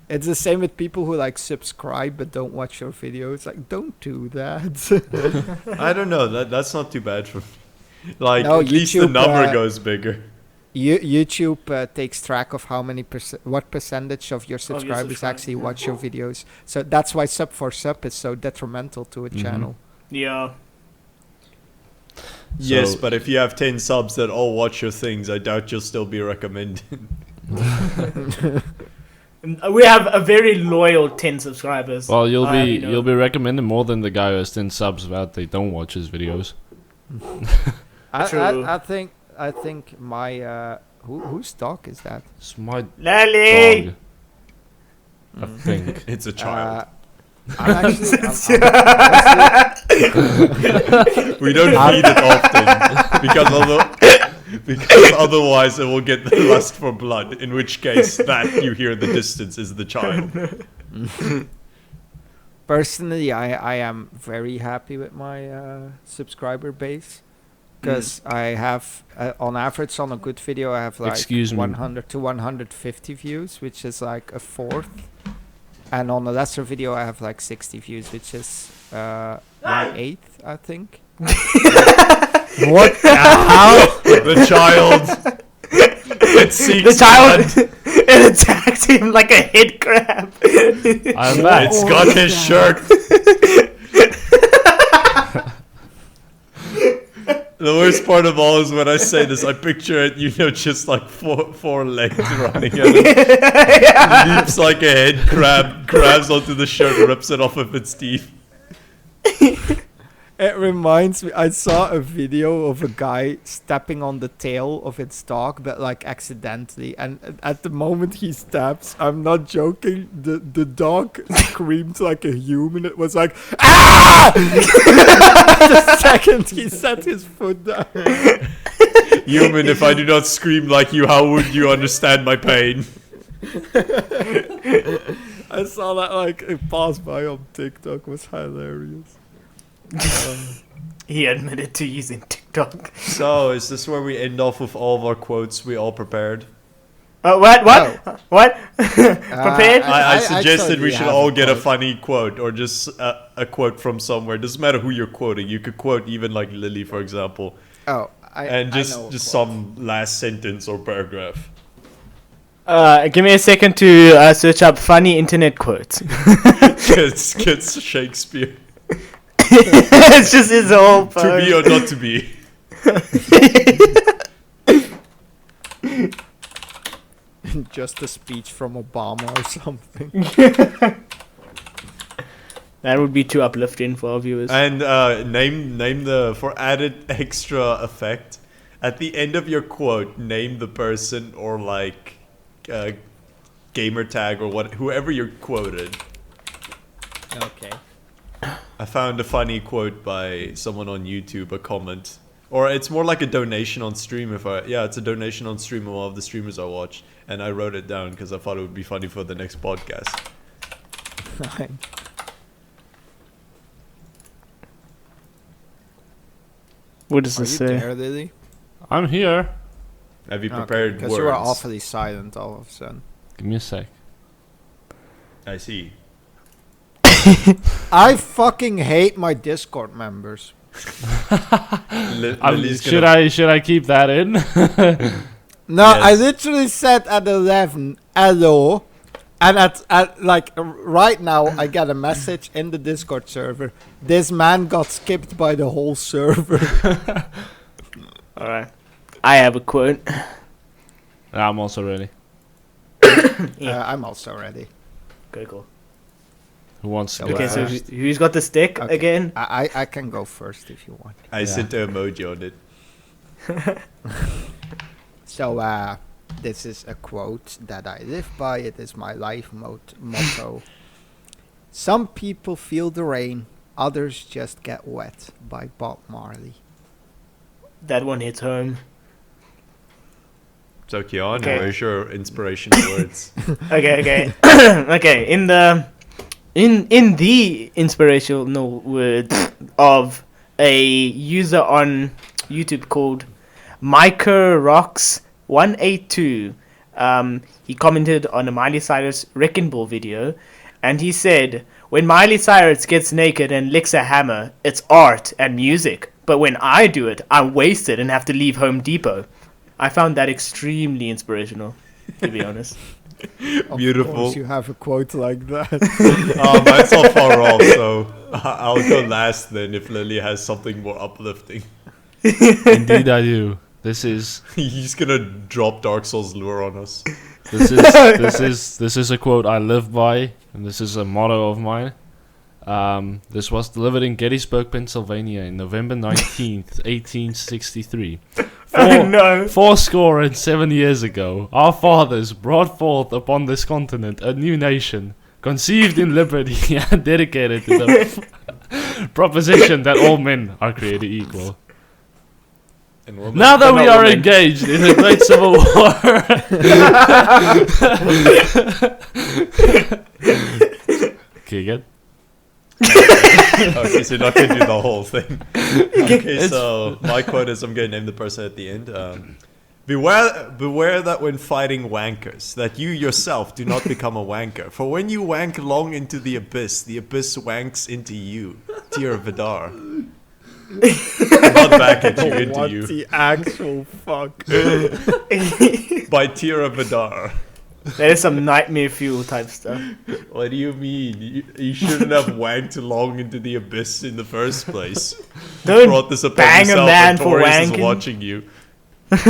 [SPEAKER 1] It's the same with people who like subscribe but don't watch your videos. Like, don't do that.
[SPEAKER 2] I don't know. That's not too bad for me. Like,
[SPEAKER 1] No,
[SPEAKER 2] at least the
[SPEAKER 1] YouTube,
[SPEAKER 2] number goes bigger.
[SPEAKER 1] YouTube takes track of how many what percentage of your subscribers
[SPEAKER 4] subscribers,
[SPEAKER 1] actually
[SPEAKER 4] yeah.
[SPEAKER 1] watch your videos. So that's why sub for sub is so detrimental to a channel.
[SPEAKER 4] Yeah.
[SPEAKER 2] Yes,
[SPEAKER 3] So-
[SPEAKER 2] but if you have 10 subs that all watch your things, I doubt you'll still be recommended.
[SPEAKER 4] We have a very loyal 10 subscribers.
[SPEAKER 3] Well, you'll
[SPEAKER 4] I
[SPEAKER 3] be
[SPEAKER 4] have, you know-
[SPEAKER 3] you'll be recommended more than the guy who has 10 subs about they don't watch his videos.
[SPEAKER 4] True.
[SPEAKER 1] I think my whose dog is that?
[SPEAKER 3] It's my
[SPEAKER 4] Lally!
[SPEAKER 3] dog. I think.
[SPEAKER 2] It's a child.
[SPEAKER 1] I'm actually,
[SPEAKER 2] We don't feed it often because otherwise it will get the lust for blood. In which case, that you hear in the distance is the child.
[SPEAKER 1] personally, I am very happy with my subscriber base because I have on average on a good video I have like
[SPEAKER 3] Excuse me.
[SPEAKER 1] 100 to 150 views, which is like a fourth. And on a lesser video, I have like 60 views, which is 1/8, I think. What the hell?
[SPEAKER 2] The child. It seeks
[SPEAKER 4] The child
[SPEAKER 2] blood.
[SPEAKER 4] it attacked him like a head crab.
[SPEAKER 3] I'm back.
[SPEAKER 2] It's got his shirt. The worst part of all is when I say this, I picture it, just like four legs running at it. Leaps like a head crab, grabs onto the shirt, rips it off of its teeth.
[SPEAKER 1] It reminds me, I saw a video of a guy stepping on the tail of its dog, but like accidentally. And at the moment he steps, I'm not joking, the dog screamed like a human. It was like, ah! The second he set his foot down.
[SPEAKER 2] Human, if I do not scream like you, how would you understand my pain?
[SPEAKER 1] I saw that like it passed by on TikTok. It was hilarious.
[SPEAKER 4] He admitted to using TikTok.
[SPEAKER 2] So, is this where we end off with all of our quotes we all prepared?
[SPEAKER 4] What?
[SPEAKER 1] No.
[SPEAKER 4] What? Prepared?
[SPEAKER 2] I suggested we should
[SPEAKER 1] have
[SPEAKER 2] all
[SPEAKER 1] a
[SPEAKER 2] get a
[SPEAKER 1] quote.
[SPEAKER 2] funny quote, or just a quote from somewhere. Doesn't matter who you're quoting. You could quote even like Lily, for example.
[SPEAKER 1] Oh,
[SPEAKER 2] And
[SPEAKER 1] I
[SPEAKER 2] just
[SPEAKER 1] know a quote.
[SPEAKER 2] some last sentence or paragraph.
[SPEAKER 4] Give me a second to search up funny internet quotes.
[SPEAKER 2] Gets Shakespeare.
[SPEAKER 4] It's just his whole
[SPEAKER 2] To be or not to be.
[SPEAKER 1] Just a speech from Obama or something.
[SPEAKER 4] That would be too uplifting for our viewers.
[SPEAKER 2] And name the, for added extra effect, at the end of your quote, name the person or like gamer tag or whoever you're quoted.
[SPEAKER 1] Okay.
[SPEAKER 2] I found a funny quote by someone on YouTube, a comment. Or it's more like a donation on stream it's a donation on stream of one of the streamers I watch. And I wrote it down because I thought it would be funny for the next podcast.
[SPEAKER 4] What does
[SPEAKER 1] Are
[SPEAKER 4] this
[SPEAKER 1] you
[SPEAKER 4] say?
[SPEAKER 1] there, Lily?
[SPEAKER 3] I'm here.
[SPEAKER 2] Have you prepared
[SPEAKER 1] Because
[SPEAKER 2] words?
[SPEAKER 1] you are awfully silent all of a sudden.
[SPEAKER 3] Give me a sec.
[SPEAKER 2] I see.
[SPEAKER 1] I fucking hate my Discord members.
[SPEAKER 2] Lily's
[SPEAKER 3] Should
[SPEAKER 2] gonna-
[SPEAKER 3] I keep that in?
[SPEAKER 1] No, I
[SPEAKER 2] Yes.
[SPEAKER 1] literally said at 11, hello. And at like right now, I get a message in the Discord server. This man got skipped by the whole server.
[SPEAKER 4] Alright. I have a quote.
[SPEAKER 3] I'm also ready.
[SPEAKER 1] I'm also ready.
[SPEAKER 4] Okay, cool.
[SPEAKER 3] Who wants to
[SPEAKER 1] So,
[SPEAKER 3] go
[SPEAKER 4] Okay, so
[SPEAKER 3] first?
[SPEAKER 4] who's got the stick
[SPEAKER 1] Okay.
[SPEAKER 4] again?
[SPEAKER 1] I can go first if you want.
[SPEAKER 2] I sent an emoji on it.
[SPEAKER 1] So this is a quote that I live by. It is my life motto. Some people feel the rain, others just get wet. By Bob Marley.
[SPEAKER 4] That one hits home.
[SPEAKER 2] So Keanu,
[SPEAKER 4] Okay.
[SPEAKER 2] where's your inspirational words?
[SPEAKER 4] Okay. Okay. In the inspirational words of a user on YouTube called MicroRocks182, he commented on a Miley Cyrus Wrecking Ball video, and he said, "When Miley Cyrus gets naked and licks a hammer, it's art and music. But when I do it, I'm wasted and have to leave Home Depot." I found that extremely inspirational, to be honest.
[SPEAKER 1] Of
[SPEAKER 2] Beautiful.
[SPEAKER 1] course you have a quote like that.
[SPEAKER 2] Mine's not far off, so I'll go last then if Lily has something more uplifting.
[SPEAKER 3] Indeed, I do. This is
[SPEAKER 2] He's gonna drop Dark Souls lure on us.
[SPEAKER 3] this is a quote I live by, and this is a motto of mine. This was delivered in Gettysburg, Pennsylvania, in November 19th, 1863.
[SPEAKER 4] No.
[SPEAKER 3] 70 years ago, our fathers brought forth upon this continent a new nation, conceived in liberty and dedicated to the proposition that all men are created equal.
[SPEAKER 2] And woman.
[SPEAKER 3] Now that
[SPEAKER 4] But
[SPEAKER 3] we
[SPEAKER 4] not
[SPEAKER 3] are
[SPEAKER 4] women.
[SPEAKER 3] engaged in a great civil war. Okay, good.
[SPEAKER 2] Okay, so you're not gonna do the whole thing. Okay, so my quote is, I'm gonna name the person at the end. Beware that when fighting wankers, that you yourself do not become a wanker. For when you wank long into the abyss wanks into you. Dear Vidar. Not back at you, into
[SPEAKER 1] What
[SPEAKER 2] you.
[SPEAKER 1] the actual fuck?
[SPEAKER 2] By Tira Vidar.
[SPEAKER 4] That is some nightmare fuel type stuff.
[SPEAKER 2] What do you mean? You shouldn't have wanked long into the abyss in the first place. You
[SPEAKER 4] Don't
[SPEAKER 2] brought this upon
[SPEAKER 4] bang a
[SPEAKER 2] yourself
[SPEAKER 4] man
[SPEAKER 2] and
[SPEAKER 4] for
[SPEAKER 2] Taurus is
[SPEAKER 4] wanking.
[SPEAKER 2] watching you.
[SPEAKER 1] Just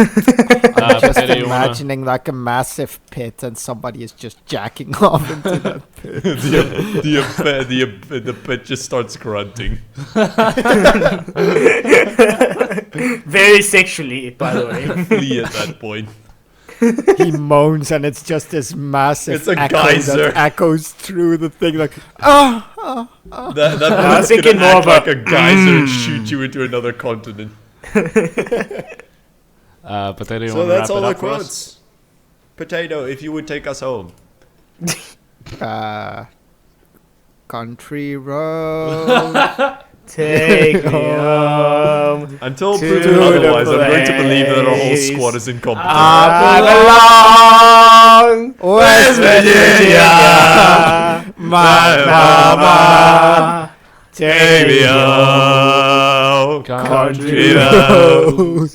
[SPEAKER 3] Potato, you wanna-
[SPEAKER 1] imagining like a massive pit and somebody is just jacking off into that pit.
[SPEAKER 2] The pit just starts grunting.
[SPEAKER 4] Very sexually, by the way.
[SPEAKER 2] Flee at that point.
[SPEAKER 1] He moans and it's just this massive
[SPEAKER 2] It's a
[SPEAKER 1] echo
[SPEAKER 2] geyser.
[SPEAKER 1] that echoes through the thing like,
[SPEAKER 2] That
[SPEAKER 4] I was
[SPEAKER 2] pit's
[SPEAKER 4] thinking
[SPEAKER 2] gonna
[SPEAKER 4] more
[SPEAKER 2] act
[SPEAKER 4] of
[SPEAKER 2] like a geyser and shoot you into another continent.
[SPEAKER 3] Potato, you
[SPEAKER 2] So
[SPEAKER 3] wanna
[SPEAKER 2] that's
[SPEAKER 3] wrap
[SPEAKER 2] all
[SPEAKER 3] it
[SPEAKER 2] the
[SPEAKER 3] up for us?
[SPEAKER 2] quotes. Potato, if you would take us home.
[SPEAKER 1] country road.
[SPEAKER 4] Take me home.
[SPEAKER 2] Until
[SPEAKER 4] To
[SPEAKER 2] proven
[SPEAKER 4] the
[SPEAKER 2] otherwise, I'm going to believe that our whole
[SPEAKER 4] place.
[SPEAKER 2] squad is incompetent.
[SPEAKER 4] I belong.
[SPEAKER 1] West Virginia, my mama,
[SPEAKER 2] Take me home,
[SPEAKER 3] Country
[SPEAKER 2] road.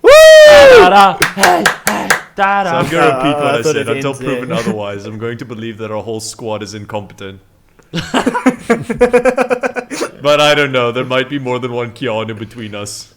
[SPEAKER 3] Hey, hey,
[SPEAKER 2] So I'm going to repeat what
[SPEAKER 4] I
[SPEAKER 2] I
[SPEAKER 4] thought
[SPEAKER 2] said.
[SPEAKER 4] it
[SPEAKER 2] Until
[SPEAKER 4] ends
[SPEAKER 2] proven
[SPEAKER 4] there.
[SPEAKER 2] otherwise, I'm going to believe that our whole squad is incompetent. But I don't know. There might be more than one Keanu between us.